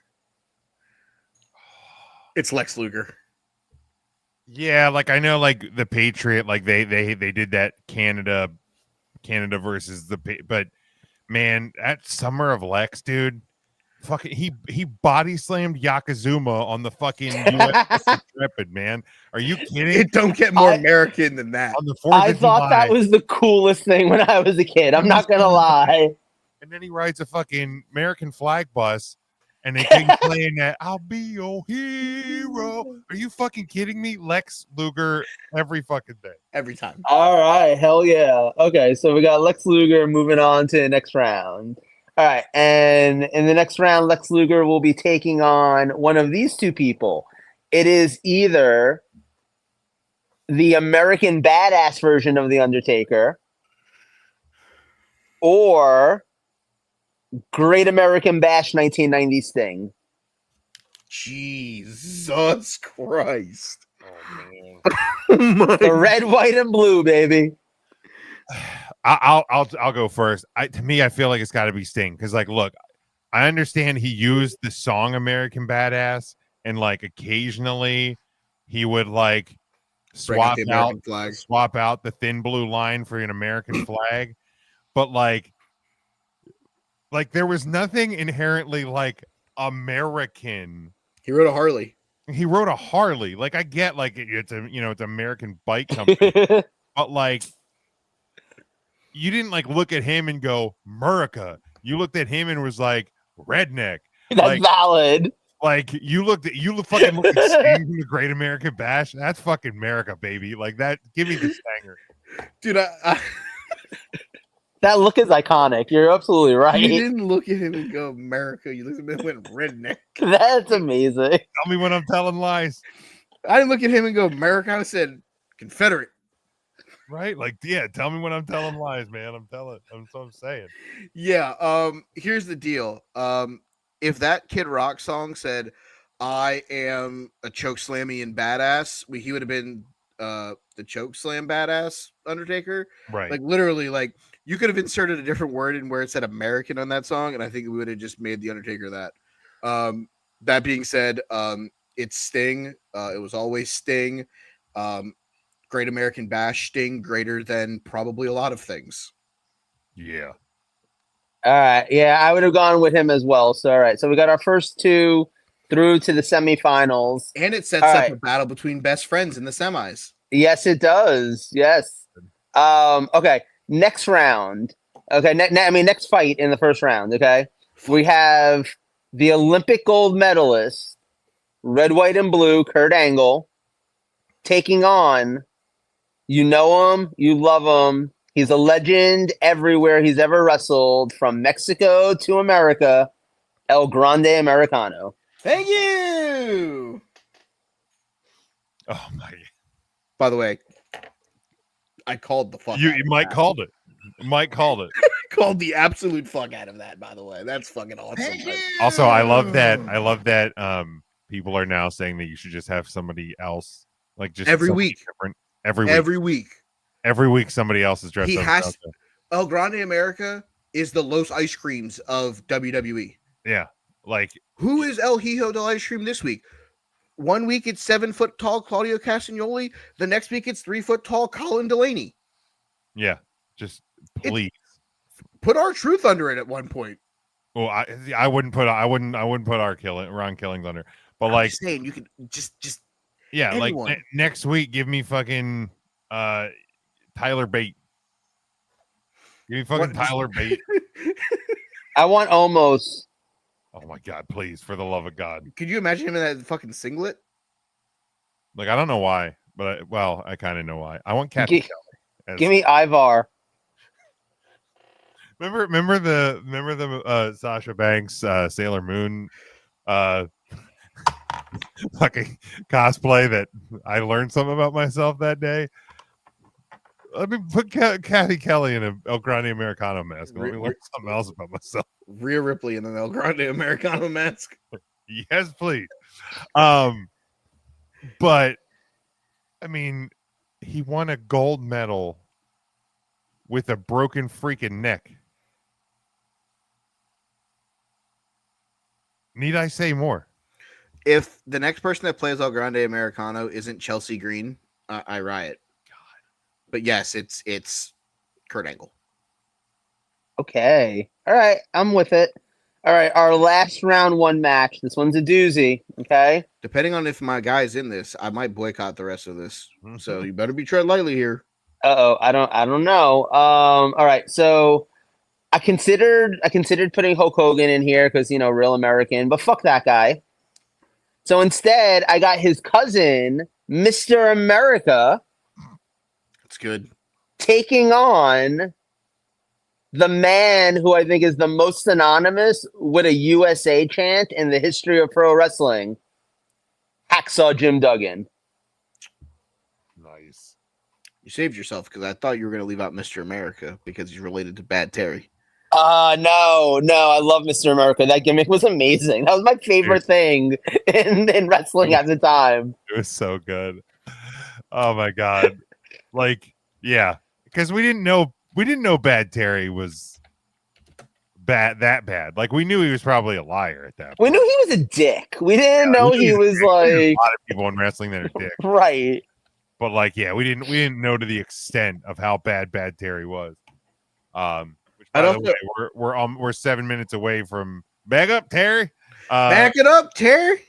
It's Lex Luger. Yeah, like I know, like the Patriot, like they did that Canada versus but man, that Summer of Lex, dude, fucking he body slammed Yokozuna on the fucking US Intrepid, man. Are you kidding? It don't get more American than that. On the 4th I of thought July. that was the coolest thing when I was a kid. I'm not gonna lie. And then he rides a fucking American flag bus, and they keep playing that "I'll be your hero." Are you fucking kidding me? Lex Luger every fucking day. Every time. All right, hell yeah. Okay, so we got Lex Luger moving on to the next round. All right, and in the next round, Lex Luger will be taking on one of these 2 people. It is either the American Badass version of The Undertaker or Great American Bash 1990 Sting. Jesus Christ. Oh man. Oh my. The red, white, and blue, baby. I'll go first. To me, I feel like it's got to be Sting because, like, look, I understand he used the song "American Badass" and like occasionally he would like Bring out swap the out American flag. swap out the thin blue line for an American flag, but like there was nothing inherently like American. He rode a Harley. He rode a Harley. Like I get like it's it's American bike company, but like you didn't like look at him and go America. You looked at him and was like redneck. That's like, valid. Like you fucking looked at Sting from the Great American Bash. That's fucking America, baby. Like that. Give me the stanger, Dude, That look is iconic. You're absolutely right. you didn't look at him and go America. You looked at him and went redneck. That's amazing. Tell me when I'm telling lies. I didn't look at him and go America. I said Confederate. Right? Like, yeah, tell me when I'm telling lies, man. That's what I'm saying. Yeah. Here's the deal. If that Kid Rock song said, "I am a chokeslammy badass," he would have been the chokeslam badass Undertaker. Right. Like literally, like you could have inserted a different word in where it said American on that song, and I think we would have just made the Undertaker that. That being said, it's Sting. It was always Sting. Great American Bash Sting, greater than probably a lot of things. Yeah. All right. Yeah, I would have gone with him as well. So, all right. So we got our first 2 through to the semifinals. And it sets All up right. a battle between best friends in the semis. Yes, it does. Yes. Okay. Next round. Okay. Next fight in the first round. Okay. We have the Olympic gold medalist, red, white, and blue, Kurt Angle, taking on, you know him, you love him. He's a legend everywhere he's ever wrestled, from Mexico to America. El Grande Americano. Thank you. Oh my! By the way, I called the fuck. You out of Mike that. called it. Mike called it. Called the absolute fuck out of that. By the way, that's fucking awesome. Also, I love that. I love that. People are now saying that you should just have somebody else, like just Every somebody week. different every week. Every week. Somebody else is dressed He up. has El Grande America is the Los Ice Creams of WWE. Yeah, like Who is El Hijo del Ice Cream this week? 1 week it's 7 foot tall Claudio Castagnoli. The next week it's 3 foot tall Colin Delaney. yeah, just please. Put our truth under it at one point. Well, I wouldn't put Ron Killings under, but I'm like just saying, you could just yeah, anyone. like next week, give me fucking Tyler Bate. Give me fucking Tyler Bate. I want almost. Oh my god, please, for the love of God. Could you imagine him in that fucking singlet? Like, I don't know why, but I kind of know why. I want Kathy Kelly. Give me Ivar. Remember the Sasha Banks Sailor Moon fucking cosplay that I learned something about myself that day. Let me put Kathy Kelly in a El Grande Americano mask and let me learn something else about myself. Rhea Ripley in an El Grande Americano mask. Yes, please. But I mean, he won a gold medal with a broken freaking neck. Need I say more? If the next person that plays El Grande Americano isn't Chelsea Green, I riot. God. But yes, it's Kurt Angle. Okay. All right. I'm with it. All right. Our last round one match. This one's a doozy. Okay. Depending on if my guy's in this, I might boycott the rest of this. So you better be tread lightly here. I don't know. All right. So I considered putting Hulk Hogan in here because, you know, real American, but fuck that guy. So instead, I got his cousin, Mr. America. That's good. Taking on the man who I think is the most synonymous with a USA chant in the history of pro wrestling, Hacksaw Jim Duggan. Nice. You saved yourself because I thought you were going to leave out Mr. America because he's related to Bad Terry. No, I love Mr. America. That gimmick was amazing. That was my favorite thing in wrestling at the time. It was so good. Oh my god. Like, yeah, because we didn't know Bad Terry was that bad. Like, we knew he was probably a liar at that point. We knew he was a dick. We didn't know he was like a lot of people in wrestling that are dicks. Right. But like, yeah, we didn't know to the extent of how bad Terry was. Which, by the way, we're 7 minutes away from back up Terry. Back it up, Terry.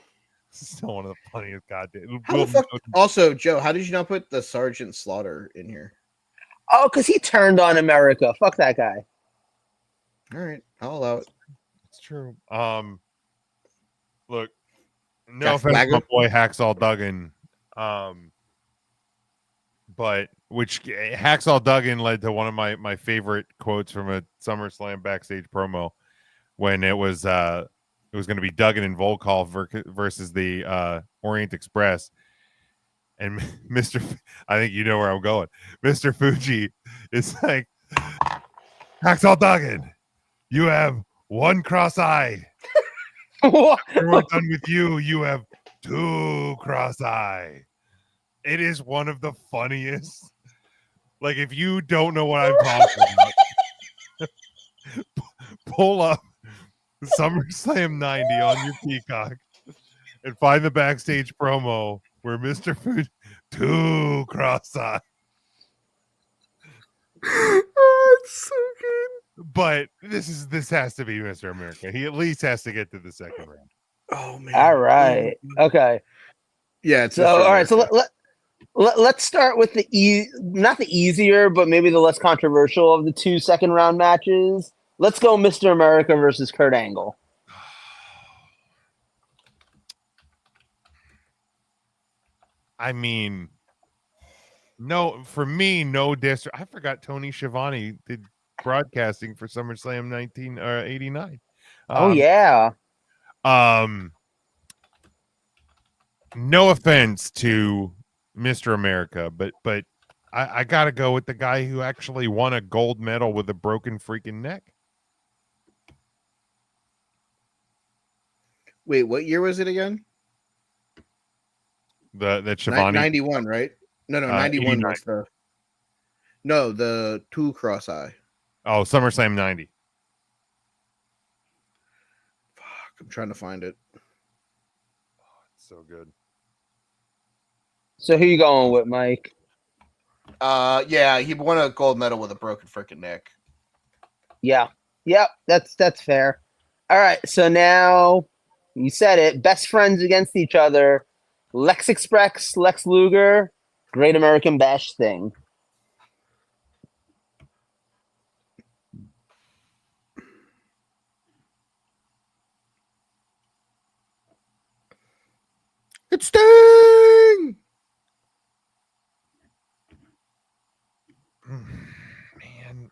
Still one of the funniest goddamn. How the fuck? Also, Joe, how did you not put the Sergeant Slaughter in here? Oh, because he turned on America. Fuck that guy. All right, I'll allow it. It's true. Look, no offense to my boy Hacksaw Duggan. But which Hacksaw Duggan led to one of my favorite quotes from a SummerSlam backstage promo when it was going to be Duggan and Volkov versus the Orient Express. And I think you know where I'm going. Mr. Fuji is like, Hacksaw Duggan, you have one cross eye. After we're done with you, you have two cross eye. It is one of the funniest. Like, if you don't know what I'm talking about, pull up SummerSlam 90 on your Peacock and find the backstage promo where Mr. Fuji two cross-eye. Oh, it's so good. But this has to be Mr. America. He at least has to get to the second round. Oh man. All right. Okay. Yeah. It's so all right. So let's start with not the easier, but maybe the less controversial of the 2 second round matches. Let's go Mr. America versus Kurt Angle. I mean, No, for me, no dis. I forgot Tony Schiavone did broadcasting for SummerSlam 1989. Oh yeah. No offense to Mr. America, but I gotta go with the guy who actually won a gold medal with a broken freaking neck. Wait, what year was it again? That Schiavone 91, right? No, 91 89. was the two cross eye. Oh, SummerSlam 90. Fuck, I'm trying to find it. So good. So who you going with, Mike? Yeah, he won a gold medal with a broken freaking neck. Yeah. Yep. That's fair. All right. So now you said it. Best friends against each other. Lex Express, Lex Luger, Great American Bash thing. It's Sting! Man,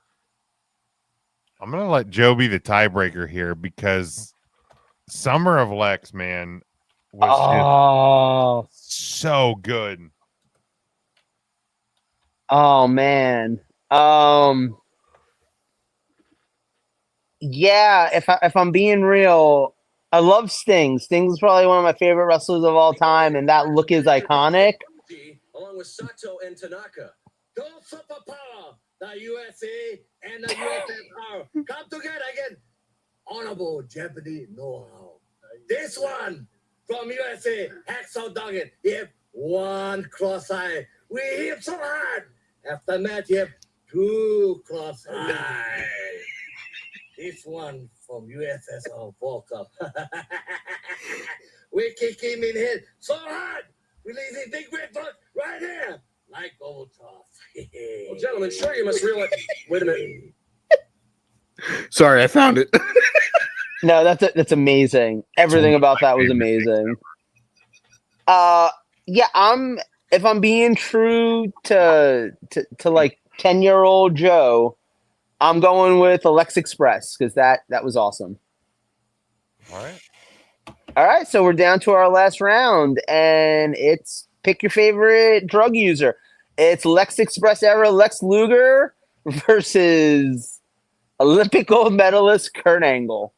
I'm gonna let Joe be the tiebreaker here because Summer of Lex, man, was just so good. Oh man. Yeah, if I'm being real, I love Sting. Sting's probably one of my favorite wrestlers of all time, and that look is iconic. Along with Sato and Tanaka. Go superpower! The USA and the USSR come together again. Honorable Japanese know-how. This one from USA, Hacksaw Duggan. Yep, one cross-eye. We hit so hard. After that, yep, two cross-eye. This one from USSR World Cup. We kick him in head so hard. Releasing big red butt right here. Like old tough. Well, gentlemen, sure you must realize. Wait a minute. Sorry, I found it. No, that's amazing. Everything about that was amazing. Yeah, if I'm being true to like 10-year-old Joe, I'm going with Alex Express because that was awesome. All right, so we're down to our last round, and it's pick your favorite drug user. It's Lex Express era Lex Luger versus Olympic gold medalist Kurt Angle.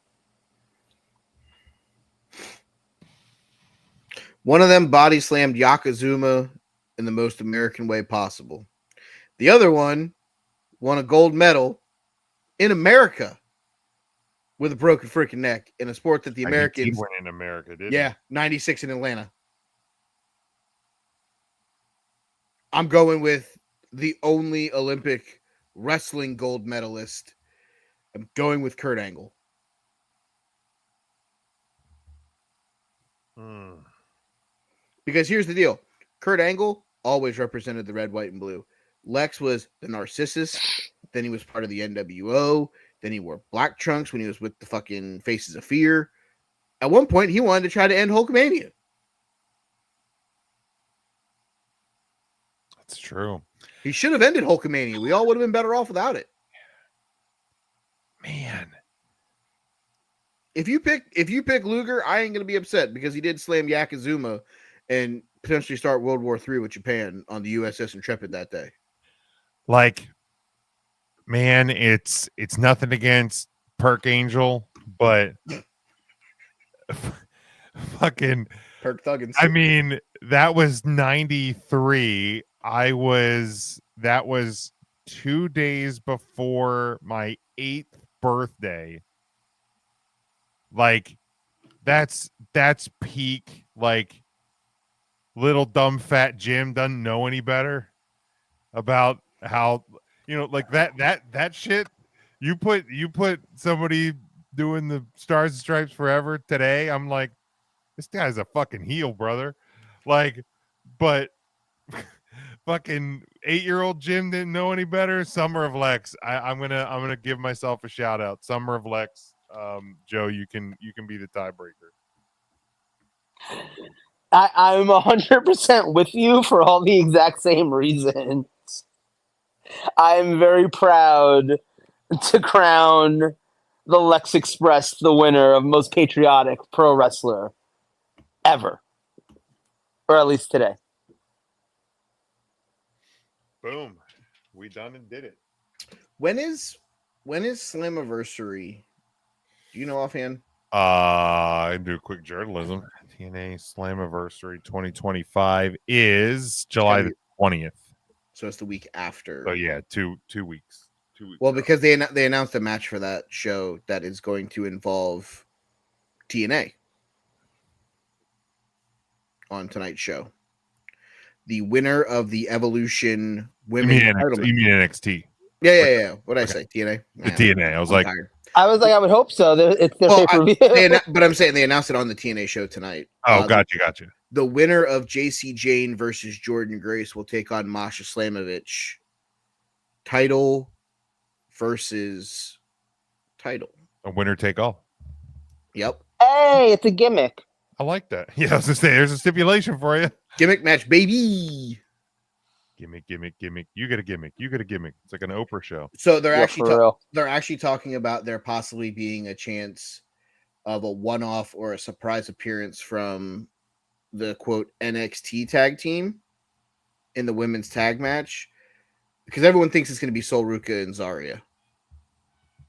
One of them body slammed Yokozuna in the most American way possible. The other one won a gold medal in America with a broken freaking neck in a sport that the Americans He went in America, didn't Yeah, 96 in Atlanta. I'm going with the only Olympic wrestling gold medalist. I'm going with Kurt Angle. Because here's the deal. Kurt Angle always represented the red, white, and blue. Lex was the narcissist. Then he was part of the NWO. Then he wore black trunks when he was with the fucking Faces of Fear. At one point, he wanted to try to end Hulkamania. That's true. He should have ended Hulkamania. We all would have been better off without it. Man. If you pick Luger, I ain't gonna be upset because he did slam Yokozuna and potentially start World War III with Japan on the USS Intrepid that day. Like, man, it's nothing against Perk Angel, but fucking Perk Thuggins. I mean, that was 93. That was 2 days before my 8th birthday. Like, that's peak. Like, little dumb fat Jim doesn't know any better about how, like that shit. You put somebody doing the Stars and Stripes Forever today. I'm like, this guy's a fucking heel, brother. Like, but fucking 8-year-old Jim didn't know any better. Summer of Lex. I'm gonna give myself a shout out. Summer of Lex. Joe, you can be the tiebreaker. I'm 100% with you for all the exact same reasons. I'm very proud to crown the Lex Express the winner of most patriotic pro wrestler ever, or at least today. Boom. We done and did it. When is Slammiversary? Do you know offhand? I do quick journalism. TNA Slammiversary 2025 is July the 20th. So it's the week after. So yeah, two weeks. 2 weeks. Well, out. because they announced a match for that show that is going to involve TNA on tonight's show. The winner of the Evolution Women's title. You mean NXT? Yeah. What did I say? TNA. The TNA. I was like, tired. I would hope so. It's their pay-per-view. But I'm saying they announced it on the TNA show tonight. oh, gotcha. The winner of JC Jane versus Jordan Grace will take on Masha Slamovich. Title versus title. A winner take all. Yep. Hey, it's a gimmick. I like that. Yeah, I was gonna say there's a stipulation for you. Gimmick match, baby. Gimmick. You get a gimmick. It's like an Oprah show. So they're Yeah, actually talking about there possibly being a chance of a one-off or a surprise appearance from the quote NXT tag team in the women's tag match, because everyone thinks it's going to be Sol Ruka and Zarya.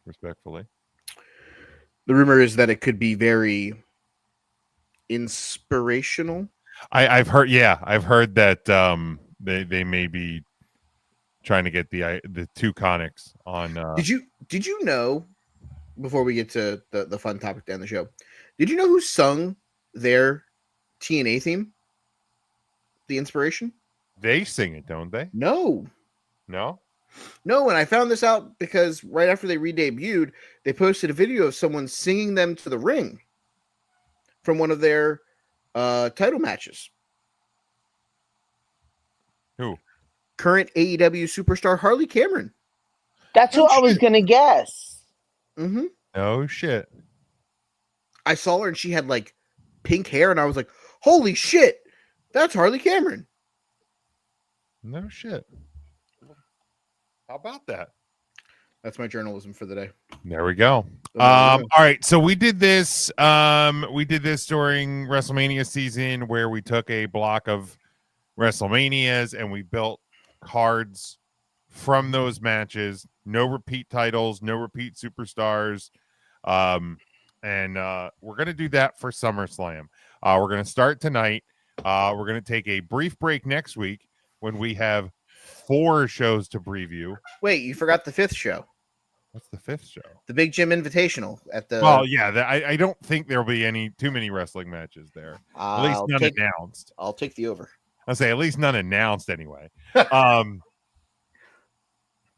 Respectfully. The rumor is that it could be very inspirational. I've heard that they may be trying to get the two conics on. Did you know, before we get to the fun topic to end the show, did you know who sung their TNA theme? The inspiration? They sing it, don't they? No. No, and I found this out because right after they re-debuted, they posted a video of someone singing them to the ring from one of their title matches. Who? Current AEW superstar Harley Cameron. That's what I was going to guess. Mm-hmm. No shit. I saw her and she had like pink hair, and I was like, holy shit, that's Harley Cameron. No shit. How about that? That's my journalism for the day. There we go. All right, so we did this. We did this during WrestleMania season, where we took a block of WrestleManias and we built cards from those matches. No repeat titles, no repeat superstars. And we're gonna do that for SummerSlam. We're gonna start tonight. We're gonna take a brief break next week when we have 4 shows to preview. Wait, you forgot the 5th show. What's the 5th show? The Big Jim Invitational at the. Well, yeah, I don't think there'll be too many wrestling matches there. At least none announced. I'll take the over. I'll say at least none announced anyway. The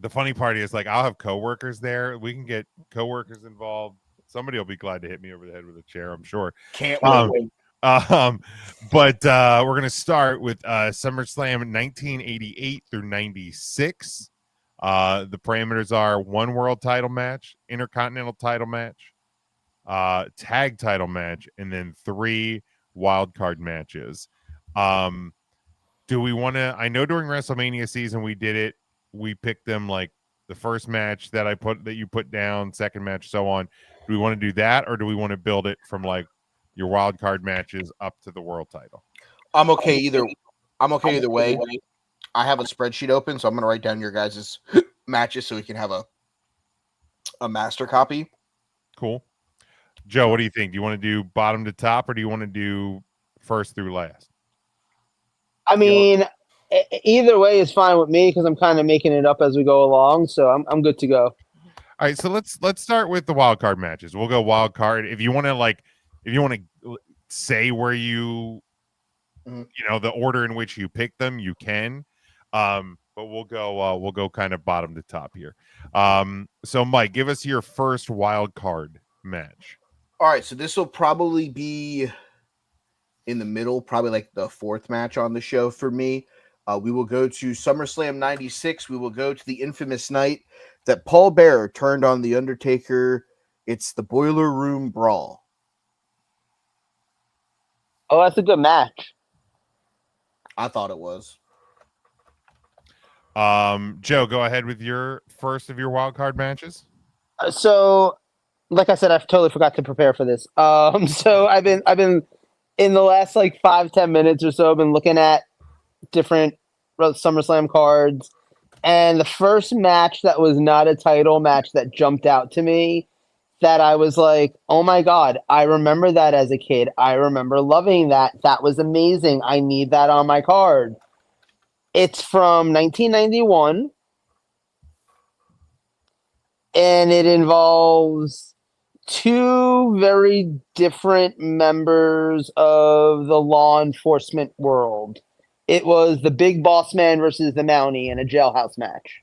funny part is, like, I'll have coworkers there. We can get coworkers involved. Somebody will be glad to hit me over the head with a chair, I'm sure. Can't wait. But we're gonna start with SummerSlam 1988 through 96. The parameters are 1 world title match, intercontinental title match, tag title match, and then 3 wild card matches. Do we want to? I know during WrestleMania season we did it. We picked them like the first match that you put down, second match, so on. Do we want to do that, or do we want to build it from like your wild card matches up to the world title? I'm okay either way. I have a spreadsheet open, so I'm going to write down your guys' matches so we can have a master copy. Cool. Joe, what do you think? Do you want to do bottom to top, or do you want to do first through last? I mean, either way is fine with me because I'm kind of making it up as we go along, so I'm good to go. All right, so let's start with the wild card matches. We'll go wild card. If you want to say where you know, the order in which you pick them, you can. But we'll go kind of bottom to top here. So Mike, give us your first wild card match. All right, so this will probably be in the middle, probably like the 4th match on the show for me. We will go to SummerSlam 96. We will go to the infamous night that Paul Bearer turned on The Undertaker. It's the Boiler Room Brawl. Oh, that's a good match. I thought it was. Joe, go ahead with your first of your wild card matches. So, like I said, I totally forgot to prepare for this. So I've been in the last like 5-10 minutes or so. I've been looking at different SummerSlam cards, and the first match that was not a title match that jumped out to me, that I was like, oh my god, I remember that as a kid. I remember loving that. That was amazing. I need that on my card. It's from 1991, and it involves two very different members of the law enforcement world. It was the Big Boss Man versus the Mountie in a jailhouse match.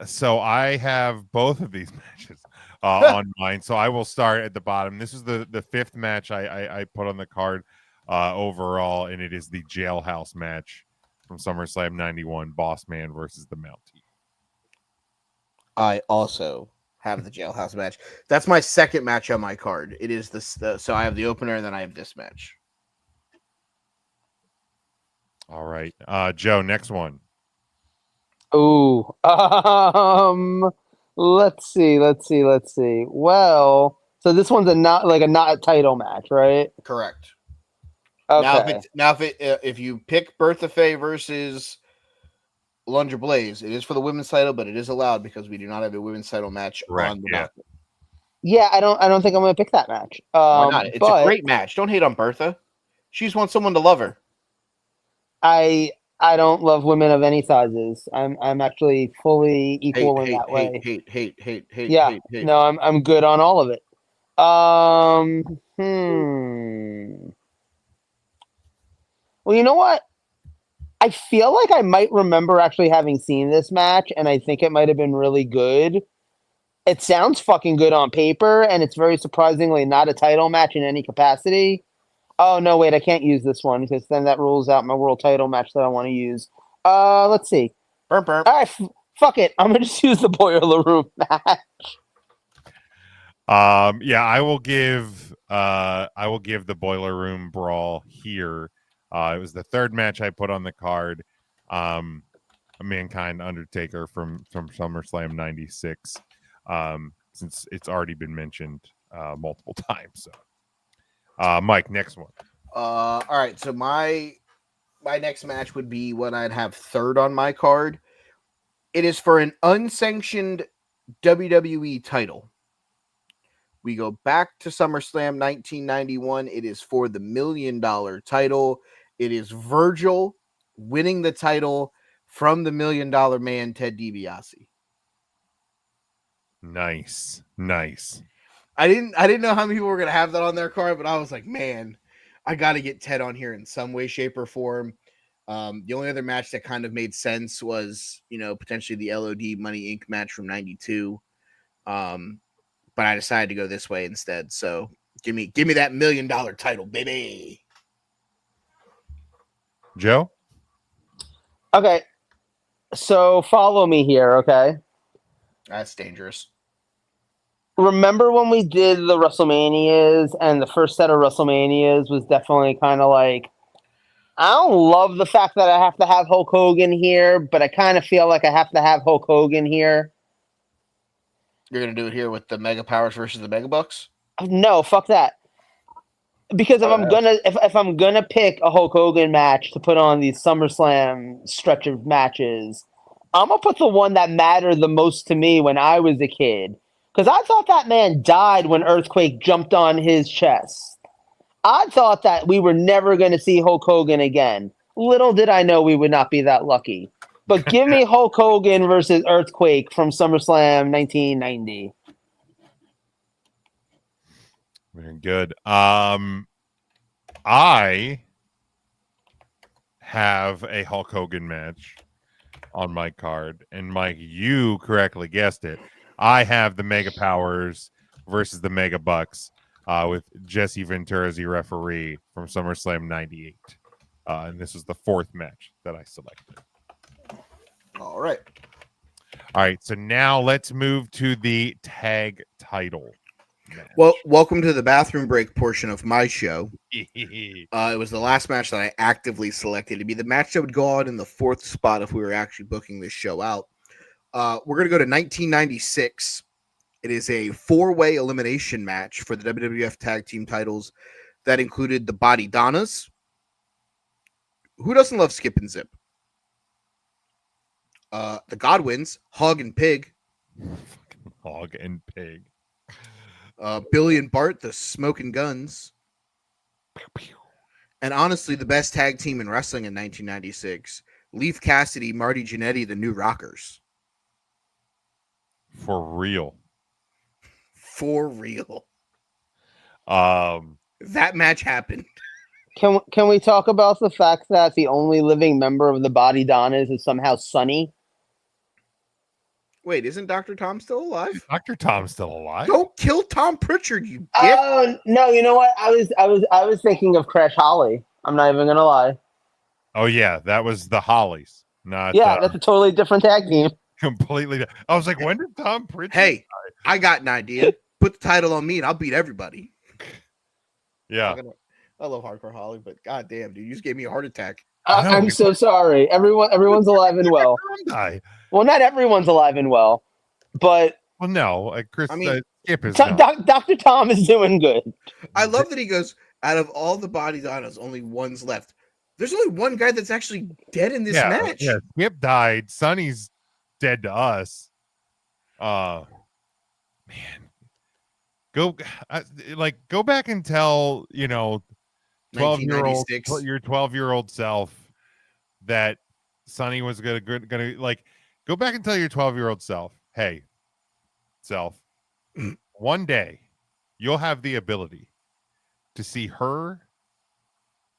So I have both of these matches on mine. So I will start at the bottom. This is the fifth match I put on the card overall, and it is the jailhouse match from SummerSlam 91, Boss Man versus the Mountie. I also have the jailhouse match. That's my second match on my card. It is this. So I have the opener, and then I have this match. All right, Joe. Next one. Ooh, let's see. Well, so this one's not a title match, right? Correct. Okay. If you pick Bertha Faye versus Lunger Blaze, it is for the women's title, but it is allowed because we do not have a women's title match on the docket. Yeah, I don't think I'm going to pick that match. Why not? It's a great match. Don't hate on Bertha. She just wants someone to love her. I don't love women of any sizes. I'm actually fully equal in that way. Hate. Yeah, no, I'm good on all of it. Well, you know what? I feel like I might remember actually having seen this match, and I think it might have been really good. It sounds fucking good on paper, and it's very surprisingly not a title match in any capacity. Oh, no, wait, I can't use this one because then that rules out my world title match that I want to use. Let's see. Burp. All right, fuck it. I'm going to just use the Boiler Room match. Yeah, I will give the Boiler Room Brawl here. It was the third match I put on the card. A Mankind Undertaker from SummerSlam 96. Since it's already been mentioned multiple times. So Mike, next one. All right, so my next match would be what I'd have third on my card. It is for an unsanctioned WWE title. We go back to SummerSlam 1991. It is for the $1 million title. It is Virgil winning the title from the $1 Million Man, Ted DiBiase. Nice. I didn't know how many people were gonna have that on their card, but I was like, man, I got to get Ted on here in some way, shape, or form. The only other match that kind of made sense was, potentially the LOD Money Inc. match from '92. But I decided to go this way instead. So give me that $1 million title, baby. Joe? Okay. So follow me here, okay? That's dangerous. Remember when we did the WrestleManias, and the first set of WrestleManias was definitely kind of like, I don't love the fact that I have to have Hulk Hogan here, but I kind of feel like I have to have Hulk Hogan here. You're going to do it here with the Mega Powers versus the Mega Bucks? No, fuck that. Because if I'm gonna pick a Hulk Hogan match to put on these SummerSlam stretch of matches, I'm gonna put the one that mattered the most to me when I was a kid. Because I thought that man died when Earthquake jumped on his chest. I thought that we were never gonna see Hulk Hogan again. Little did I know we would not be that lucky. But give me Hulk Hogan versus Earthquake from SummerSlam 1990. Very good. I have a Hulk Hogan match on my card, and Mike, you correctly guessed it. I have the Mega Powers versus the Mega Bucks with Jesse Ventura as your referee from SummerSlam 98. And this is the fourth match that I selected. All right. So now let's move to the tag title match. Well, welcome to the bathroom break portion of my show. It was the last match that I actively selected to be the match that would go on in the fourth spot if we were actually booking this show out. We're going to go to 1996. It is a 4-way elimination match for the WWF Tag Team titles that included the Body Donnas. Who doesn't love Skip and Zip? The Godwins, Hog and Pig. Hog and Pig. Billy and Bart, the Smoking Guns. And honestly, the best tag team in wrestling in 1996, Leif Cassidy, Marty Jannetty, the New Rockers. For real. For real. That match happened. Can we talk about the fact that the only living member of the Body Donnas is somehow Sonny? Wait, isn't Dr. Tom still alive? Dr. Tom's still alive? Don't kill Tom Pritchard, you dick. Oh no! You know what? I was thinking of Crash Holly. I'm not even gonna lie. Oh yeah, that was the Hollies. Not that's a totally different tag team. Completely. I was like, when did Tom Pritchard? Hey, die? I got an idea. Put the title on me, and I'll beat everybody. Yeah. I love Hardcore Holly, but goddamn, dude, you just gave me a heart attack. I'm so sorry. Everyone's alive and well. Die. Well, not everyone's alive and well, but no, Chris. I mean, Skip is Dr. Tom is doing good. I love that he goes, out of all the Body Donnas, only one's left. There's only one guy that's actually dead in this match. Yeah, Skip died. Sonny's dead to us. Man, go back and tell 12-year-old your 12-year-old self that Sonny was gonna go back and tell your 12-year-old self, hey, self, one day you'll have the ability to see her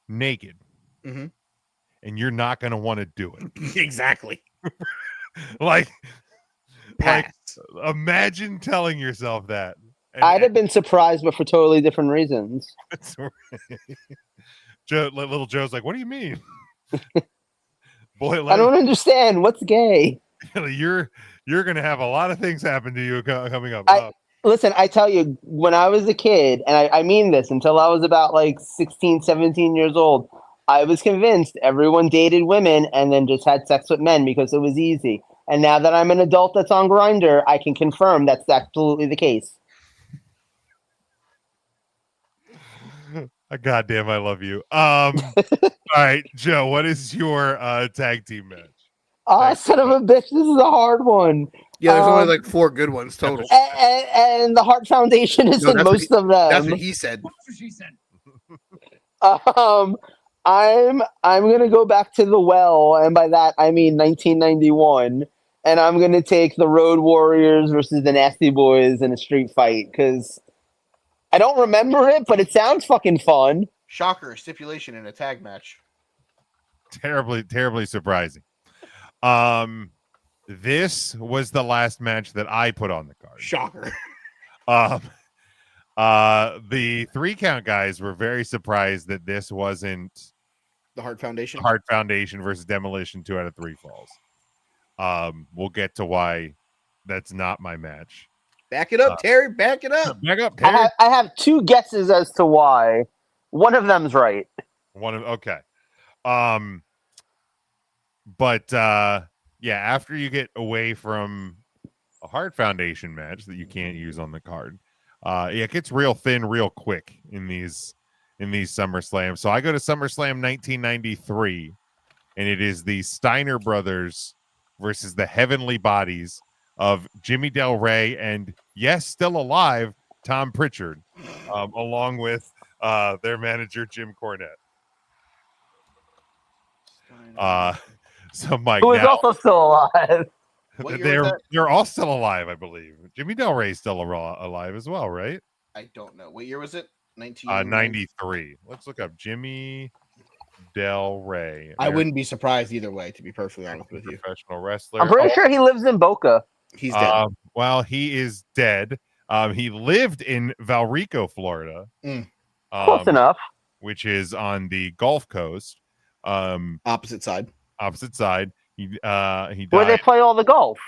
naked, and you're not gonna want to do it. Exactly. like imagine telling yourself that. I'd have been surprised, but for totally different reasons. Little Joe's like, what do you mean? Boy, I don't understand. What's gay? You're gonna have a lot of things happen to you coming up. Listen, I tell you, when I was a kid, and I mean this, until I was about 16, 17 years old, I was convinced everyone dated women and then just had sex with men because it was easy. And now that I'm an adult that's on Grindr, I can confirm that's absolutely the case. Goddamn, I love you. All right, Joe, what is your tag team match? Son of a bitch, this is a hard one. Yeah, there's only 4 good ones total. And the Hart Foundation is in most of them. That's what he said. That's what she said. I'm gonna go back to the well, and by that I mean 1991, and I'm gonna take the Road Warriors versus the Nasty Boys in a street fight because I don't remember it, but it sounds fucking fun. Shocker, stipulation in a tag match. Terribly surprising. This was the last match that I put on the card. Shocker. The 3 count guys were very surprised that this wasn't the Hart Foundation. Hart Foundation versus Demolition 2 out of 3 falls. We'll get to why that's not my match. Back it up, Terry. Back it up. Back up, Terry. I have 2 guesses as to why. One of them's right. Okay. But yeah, after you get away from a Hart Foundation match that you can't use on the card, it gets real thin real quick in these SummerSlam. So I go to SummerSlam 1993, and it is the Steiner brothers versus the Heavenly Bodies of Jimmy Del Rey and, yes, still alive, Tom Pritchard, along with their manager Jim Cornette. So Mike, who is also still alive. They're all still alive, I believe. Jimmy Del Rey's still alive as well, right? I don't know. What year was it? 93. Let's look up Jimmy Del Rey. I wouldn't be surprised either way, to be perfectly honest with you. Professional wrestler. I'm pretty sure he lives in Boca. He's dead. Well, he is dead. He lived in Valrico, Florida. Close enough. Which is on the Gulf Coast. Opposite side. He died. Where they play all the golf.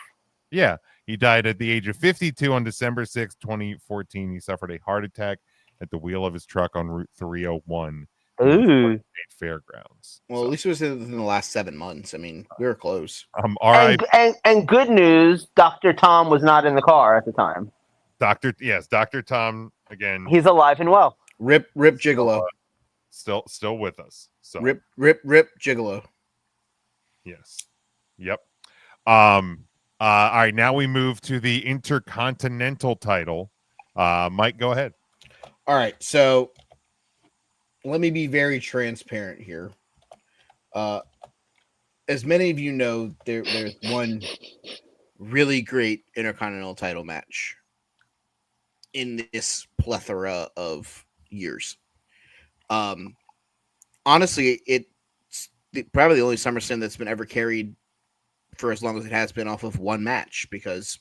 Yeah. He died at the age of 52 on December 6, 2014. He suffered a heart attack at the wheel of his truck on Route 301 in the Ooh. Florida State Fairgrounds. Well, at least it was in the last 7 months. I mean, we were close. R.I.P. And good news, Dr. Tom was not in the car at the time. Dr. Tom again. He's alive and well. Rip Gigolo. Still with us. So Rip Gigolo. yes. Yep. All right, now we move to the Intercontinental title. Mike, go ahead. All right, so let me be very transparent here. As many of you know, there's one really great Intercontinental title match in this plethora of years. Honestly, it's probably the only SummerSlam that's been ever carried for as long as it has been off of one match, because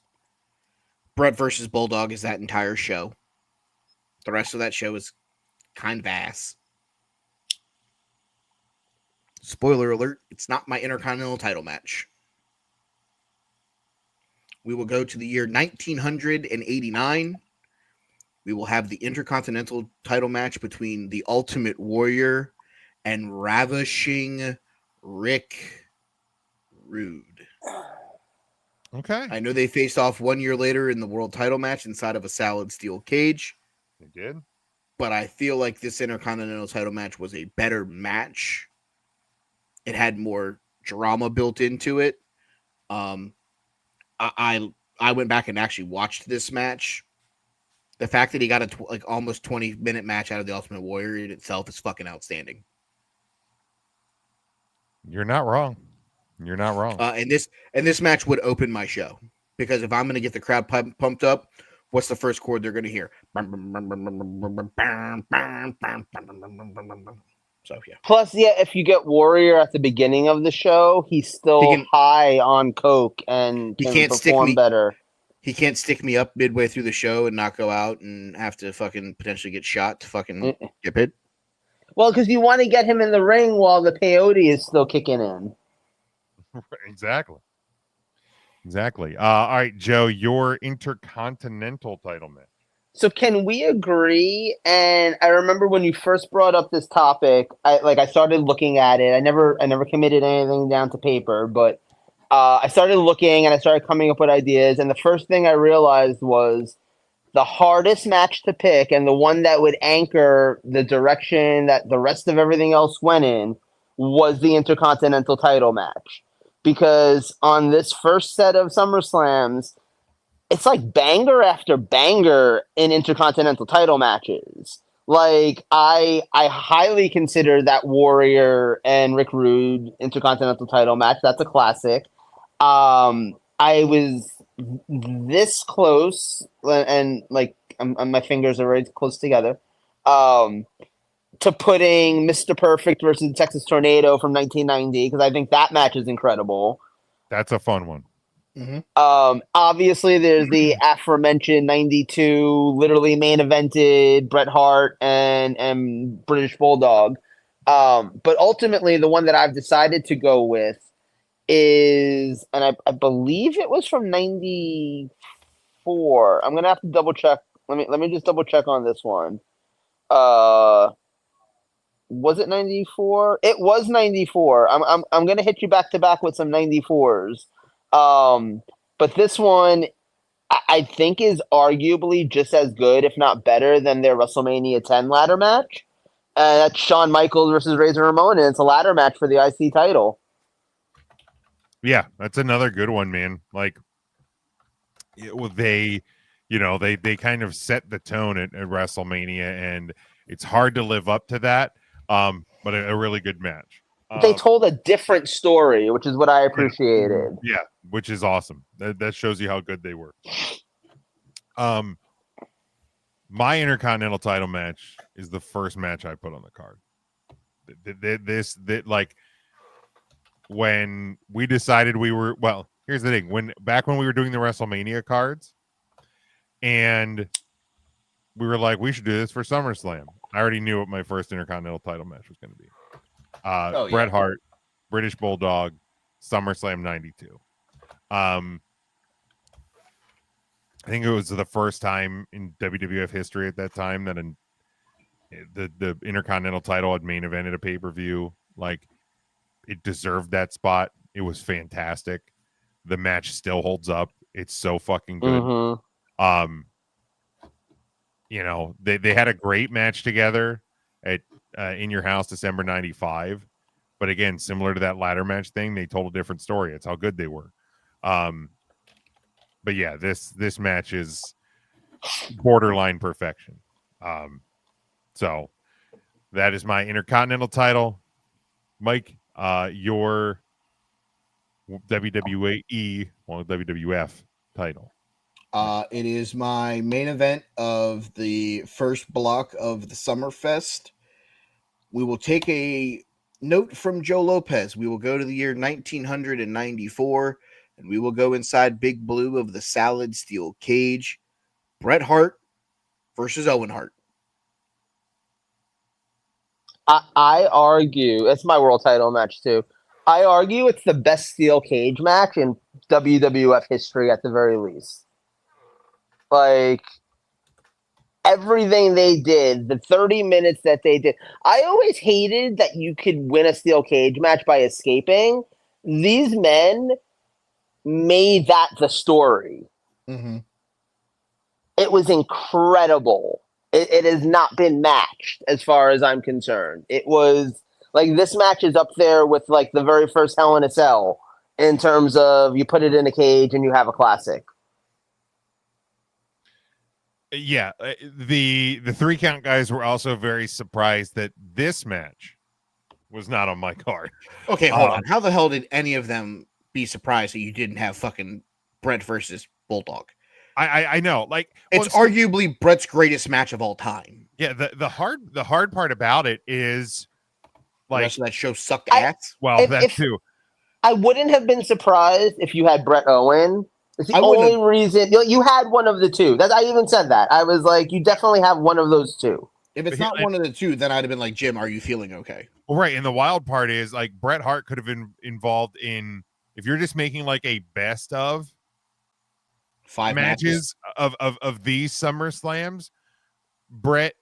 Bret versus Bulldog is that entire show. The rest of that show is kind of ass. Spoiler alert, it's not my Intercontinental title match. We will go to the year 1989. We will have the Intercontinental title match between the Ultimate Warrior and Ravishing Rick Rude. Okay. I know they faced off 1 year later in the world title match inside of a solid steel cage. They did. But I feel like this Intercontinental title match was a better match. It had more drama built into it. I went back and actually watched this match. The fact that he got a almost 20-minute match out of the Ultimate Warrior in itself is fucking outstanding. You're not wrong. You're not wrong. And this match would open my show, because if I'm going to get the crowd pumped up, what's the first chord they're going to hear? So yeah. Plus, yeah, if you get Warrior at the beginning of the show, he's still high on coke and can perform better. He can't stick me up midway through the show and not go out and have to fucking potentially get shot to fucking get hit. Well, because you want to get him in the ring while the peyote is still kicking in. Exactly. All right, Joe, your Intercontinental title match. So can we agree? And I remember when you first brought up this topic, I started looking at it. I never committed anything down to paper, but I started looking and I started coming up with ideas. And the first thing I realized was the hardest match to pick, and the one that would anchor the direction that the rest of everything else went in, was the Intercontinental title match. Because on this first set of SummerSlams, it's like banger after banger in Intercontinental title matches. Like, I highly consider that Warrior and Rick Rude Intercontinental title match. That's a classic. I was this close, and like my fingers are right close together, to putting Mr. Perfect versus Texas Tornado from 1990, because I think that match is incredible. That's a fun one. Mm-hmm. Obviously, there's the aforementioned 92, literally main evented Bret Hart and British Bulldog. But ultimately, the one that I've decided to go with is, and I believe it was from 94. I'm gonna have to double check. Let me just double check on this one. Was it 94? It was 94. I'm gonna hit you back to back with some 94s. But this one I think is arguably just as good, if not better, than their WrestleMania 10 ladder match. That's Shawn Michaels versus Razor Ramon, and it's a ladder match for the IC title. Yeah, that's another good one, man. Like, they kind of set the tone at WrestleMania, and it's hard to live up to that. But a really good match. They told a different story, which is what I appreciated. Yeah, which is awesome. That shows you how good they were. My Intercontinental title match is the first match I put on the card. Like, when we decided here's the thing. Back when we were doing the WrestleMania cards, and we were like, we should do this for SummerSlam. I already knew what my first Intercontinental title match was going to be. Bret Hart, British Bulldog, SummerSlam 92. I think it was the first time in WWF history at that time that the Intercontinental title had main evented a pay-per-view. Like, it deserved that spot. It was fantastic. The match still holds up. It's so fucking good. Mm-hmm. You know, they had a great match together at In Your House December 95. But again, similar to that ladder match thing, they told a different story. It's how good they were. But yeah, this match is borderline perfection. So that is my Intercontinental title. Mike, your WWF title. It is my main event of the first block of the SummerFest. We will take a note from Joe Lopez. We will go to the year 1994, and we will go inside Big Blue of the Salad Steel Cage. Bret Hart versus Owen Hart. I argue it's my world title match too. I argue it's the best steel cage match in WWF history at the very least. Like, everything they did, the 30 minutes that they did. I always hated that you could win a steel cage match by escaping. These men made that the story. Mm-hmm. It was incredible. It has not been matched as far as I'm concerned. It was like, this match is up there with like the very first Hell in a Cell in terms of you put it in a cage and you have a classic. Yeah, the 3 count guys were also very surprised that this match was not on my card. Okay, hold on. How the hell did any of them be surprised that you didn't have fucking Bret versus Bulldog? I know, like, it's arguably Bret's greatest match of all time. Yeah, the hard part about it is, like, the rest of that show sucked ass. Well, that too. I wouldn't have been surprised if you had Bret Owen. It's the only reason you had one of the two. I even said that. I was like, you definitely have one of those two. If it's not one of the two, then I'd have been like, Jim, are you feeling okay? Well, right. And the wild part is, like, Bret Hart could have been involved in, if you're just making like a best of 5 matches of these SummerSlams, Bret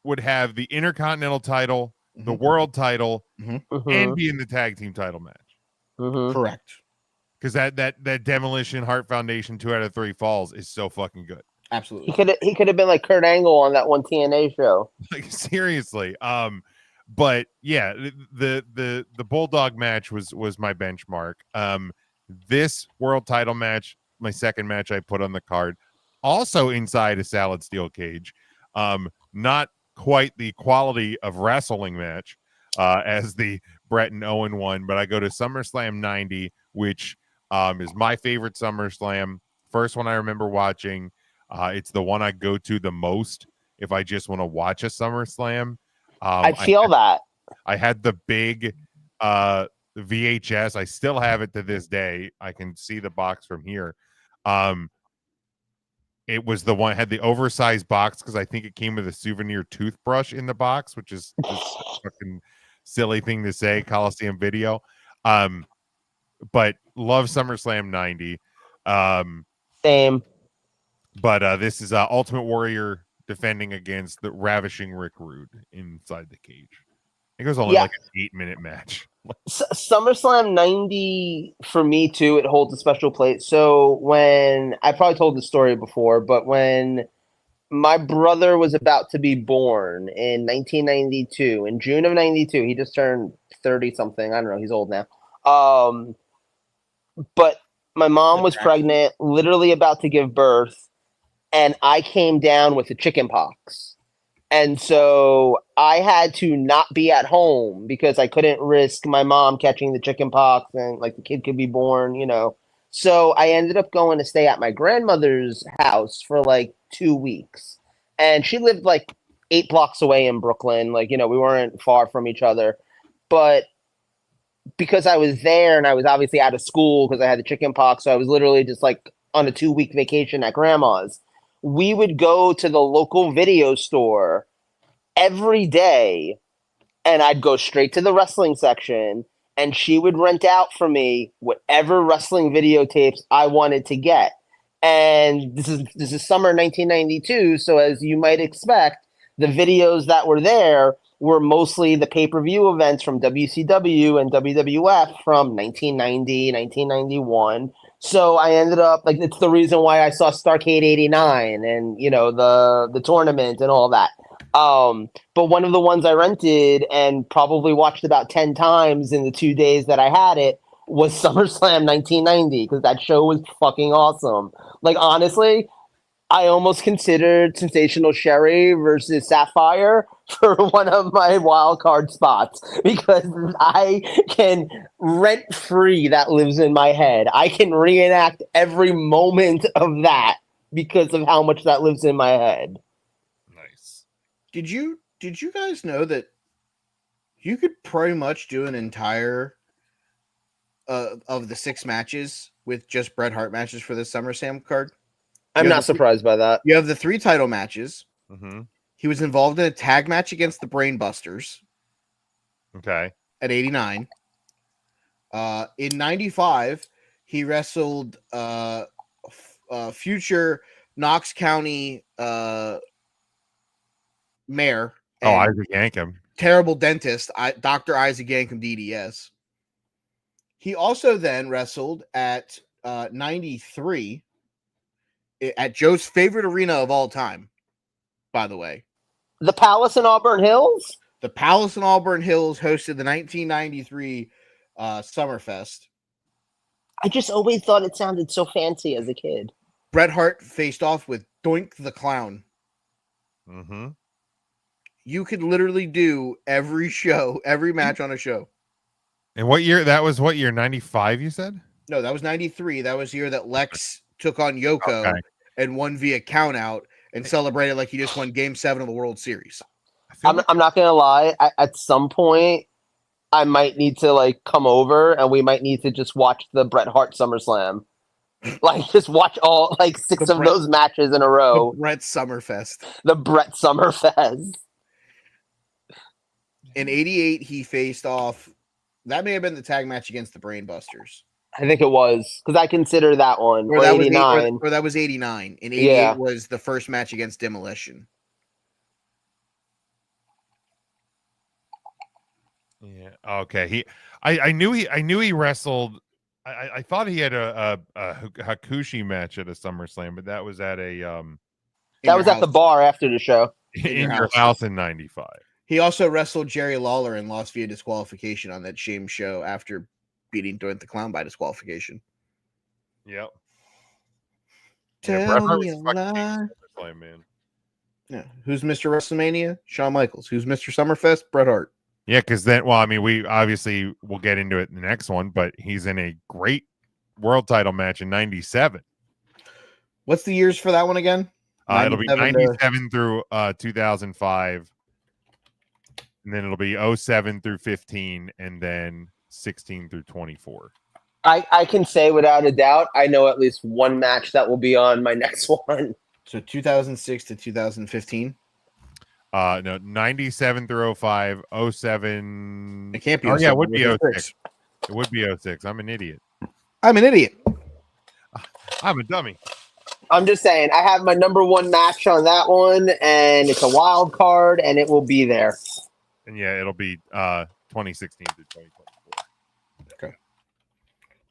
would have the Intercontinental title, the World title, and be in the tag team title match. Correct. Because that Demolition Hart Foundation 2 out of 3 falls is so fucking good. Absolutely. He could have been like Kurt Angle on that one TNA show. Like, seriously. But yeah, the Bulldog match was my benchmark. This world title match, my second match I put on the card, also inside a salad steel cage. Not quite the quality of wrestling match as the Bret and Owen one, but I go to SummerSlam 90, which is my favorite SummerSlam. First one I remember watching. It's the one I go to the most if I just want to watch a SummerSlam. I feel that. I had the big VHS. I still have it to this day. I can see the box from here. It was the one had the oversized box because I think it came with a souvenir toothbrush in the box, which is just a fucking silly thing to say. Coliseum Video. But love SummerSlam 90. Same. But this is Ultimate Warrior defending against the ravishing Rick Rude inside the cage. It goes only like an 8-minute match. SummerSlam 90 for me too, it holds a special place. So when I probably told the story before, but when my brother was about to be born in 1992, in June of 92, he just turned 30 something. I don't know. He's old now. But my mom was pregnant, literally about to give birth, and I came down with the chicken pox. And so I had to not be at home because I couldn't risk my mom catching the chicken pox and like the kid could be born, you know. So I ended up going to stay at my grandmother's house for like 2 weeks. And she lived like 8 blocks away in Brooklyn. Like, you know, we weren't far from each other. But because I was there and I was obviously out of school because I had the chicken pox, so I was literally just like on a 2-week vacation at grandma's. We would go to the local video store every day and I'd go straight to the wrestling section and she would rent out for me whatever wrestling videotapes I wanted to get. And this is summer 1992. So as you might expect, the videos that were there were mostly the pay-per-view events from WCW and WWF from 1990, 1991. So I ended up like it's the reason why I saw Starrcade '89 and the tournament and all that. But one of the ones I rented and probably watched about 10 times in the 2 days that I had it was SummerSlam 1990 because that show was fucking awesome. Like honestly, I almost considered Sensational Sherry versus Sapphire for one of my wild card spots because I can rent free that lives in my head. I can reenact every moment of that because of how much that lives in my head. Nice. Did you guys know that you could pretty much do an entire of the 6 matches with just Bret Hart matches for the SummerSlam card? I'm not surprised by that. You have the 3 title matches. Mm-hmm. He was involved in a tag match against the Brainbusters. Okay. At 89. In 95, he wrestled future Knox County mayor. Isaac Yankem. Terrible dentist, Dr. Isaac Yankem DDS. He also then wrestled at 93 at Joe's favorite arena of all time, by the way. The Palace in Auburn Hills? The Palace in Auburn Hills hosted the 1993 SummerFest. I just always thought it sounded so fancy as a kid. Bret Hart faced off with Doink the Clown. Mm-hmm. You could literally do every match on a show. And what year? That was what year? 95, you said? No, that was 93. That was the year that Lex took on Yoko and won via countout and celebrated like he just won Game 7 of the World Series. I'm not going to lie. At some point, I might need to come over and we might need to just watch the Bret Hart SummerSlam. Just watch all 6 of those matches in a row. The Bret Summerfest. The Bret Summerfest. In 88, he faced off. That may have been the tag match against the Brainbusters. I think it was because I consider that one. Or that 89. Or that was 89. In 88 was the first match against Demolition. Yeah. Okay. I knew he wrestled. I thought he had a Hakushi match at a SummerSlam, but that was at a that was at the bar after the show. In your house in 95. He also wrestled Jerry Lawler and lost via disqualification on that same show after beating Doink the Clown by disqualification. Yep. Tell me a lie. Man. Yeah. Who's Mr. WrestleMania? Shawn Michaels. Who's Mr. Summerfest? Bret Hart. Yeah, because then, we obviously will get into it in the next one, but he's in a great world title match in 97. What's the years for that one again? It'll be 97 through 2005. And then it'll be 07 through 15, and then 16 through 24. I can say without a doubt, I know at least one match that will be on my next one. So 2006 to 2015? No, 97 through 05, 07. It can't be. Oh, yeah, it would be 06. It would be 06. I'm an idiot. I'm an idiot. I'm a dummy. I'm just saying, I have my number one match on that one, and it's a wild card, and it will be there. And yeah, it'll be 2016 to 2024. Okay.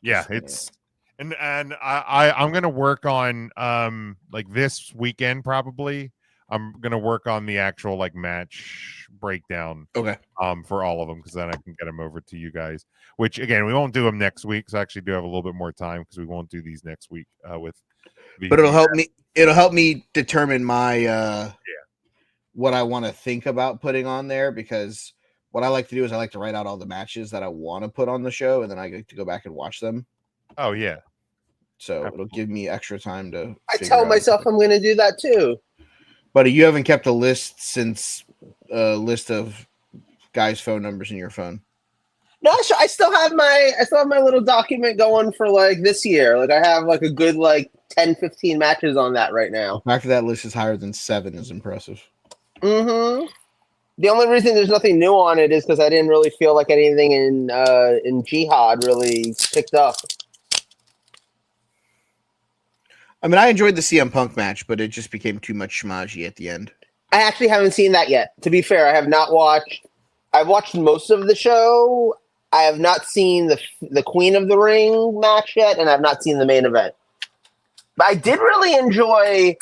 Yeah, it's and I'm gonna work on this weekend probably. I'm gonna work on the actual match breakdown. Okay. For all of them because then I can get them over to you guys. Which again, we won't do them next week. So I actually do have a little bit more time because we won't do these next week with. But it'll help me. It'll help me determine my what I want to think about putting on there, because what I like to do is I like to write out all the matches that I want to put on the show, and then I get to go back and watch them. Oh yeah. So it'll give me extra time to. I tell myself I'm going to do that too. But you haven't kept a list since list of guys' phone numbers in your phone. No, I still have my little document going for this year. I have a good 10, 15 matches on that right now. The fact that list is higher than 7 is impressive. Mm-hmm. The only reason there's nothing new on it is because I didn't really feel like anything in Jihad really picked up. I mean, I enjoyed the CM Punk match, but it just became too much schmodgy at the end. I actually haven't seen that yet. To be fair, I have not watched. I've watched most of the show. I have not seen the Queen of the Ring match yet, and I've not seen the main event. But I did really enjoy.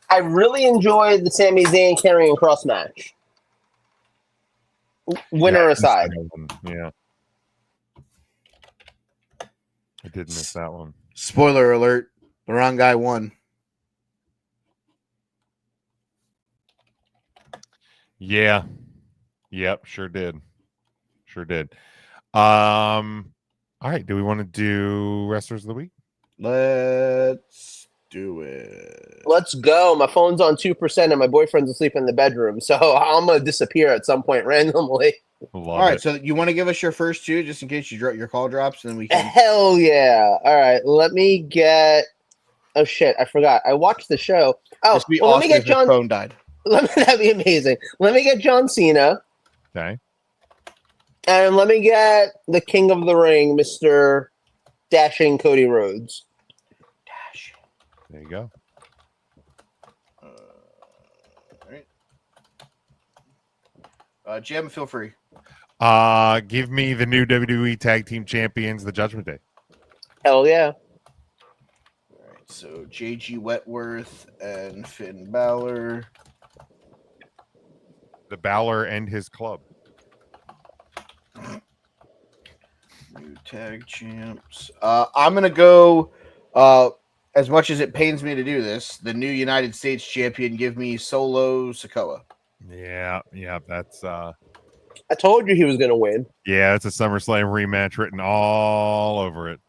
I really enjoyed the Sami Zayn Karrion Cross match. Winner aside. Yeah. I did miss that one. Spoiler alert: the wrong guy won. Yeah. Yep, sure did. Sure did. All right, do we want to do wrestlers of the week? Let's do it. Let's go. My phone's on 2% and my boyfriend's asleep in the bedroom, so I'm gonna disappear at some point randomly. Love All right, it. so you want to give us your first two, just in case your call drops, and then we can. Hell yeah! All right, let me get. Oh shit, I forgot. I watched the show. Oh, This would be well, awesome let me get if his John. phone died. That'd be amazing. Let me get John Cena, Okay. and let me get the King of the Ring, Mr. Dashing Cody Rhodes. There you go. All right. Jim, feel free. Give me the new WWE Tag Team Champions, the Judgment Day. Hell yeah! All right, so JG Wentworth and Finn Balor. The Balor and his club. New tag champs. I'm gonna go. As much as it pains me to do this, the new United States champion. Give me Solo Sikoa. Yeah, that's I told you he was gonna win. yeah, it's a SummerSlam rematch written all over it.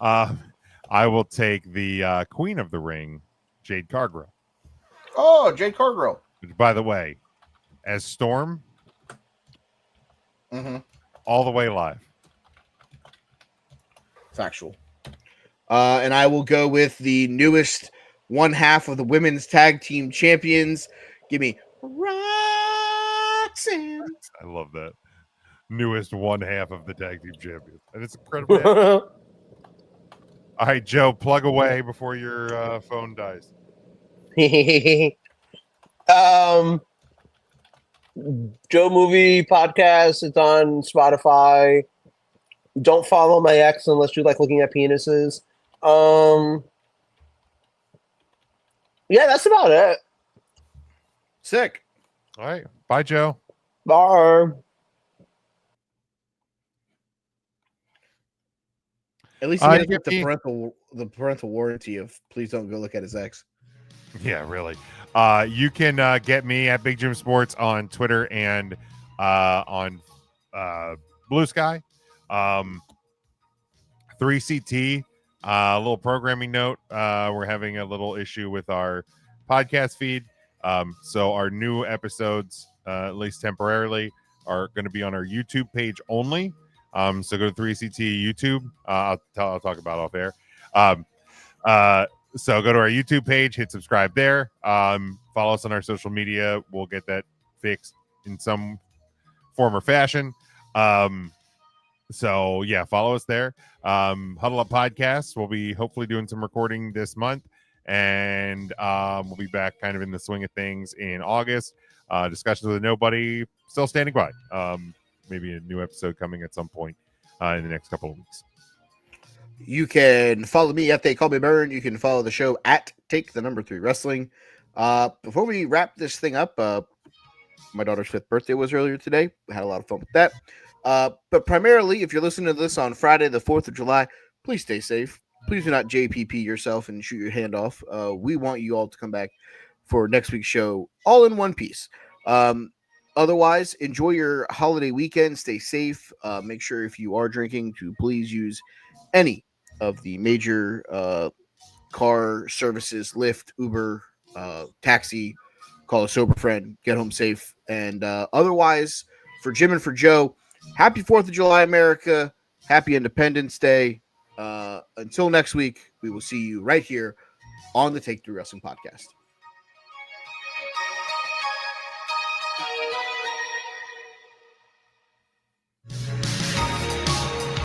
I will take the Queen of the Ring, Jade Cargill. Oh, Jade Cargill. Which, by the way, as Storm, all the way live. Factual. And I will go with the newest one half of the women's tag team champions. Give me Roxanne. I love that. Newest one half of the tag team champions. And it's incredible. All right, Joe, plug away before your phone dies. Joe Movie Podcast. It's on Spotify. Don't follow my ex unless you like looking at penises. Yeah, that's about it. Sick. All right. Bye, Joe. Bye. At least he you has get the me- parental warranty of please don't go look at his ex. Yeah, really. You can get me at Big Jim Sports on Twitter and on Blue Sky. 3CT, a little programming note. We're having a little issue with our podcast feed. So our new episodes, at least temporarily, are going to be on our YouTube page only. So go to 3CT YouTube. I'll talk about it off air. So go to our YouTube page, hit subscribe there. Follow us on our social media. We'll get that fixed in some form or fashion. So yeah, follow us there. Huddle Up Podcasts. We'll be hopefully doing some recording this month, and we'll be back kind of in the swing of things in August. Discussions with Nobody still standing by. Maybe a new episode coming at some point in the next couple of weeks. You can follow me at They Call Me Burn. You can follow the show at Take the Number 3 Wrestling. Before we wrap this thing up, my daughter's 5th birthday was earlier today. We had a lot of fun with that. But primarily, if you're listening to this on Friday, the 4th of July, please stay safe. Please do not JPP yourself and shoot your hand off. We want you all to come back for next week's show all in one piece. Otherwise, enjoy your holiday weekend. Stay safe. Make sure if you are drinking to please use any of the major car services, Lyft, Uber, taxi, call a sober friend, get home safe. And otherwise, for Jim and for Joe, happy 4th of July, America. Happy Independence Day. Until next week, we will see you right here on the Take 3 Wrestling Podcast.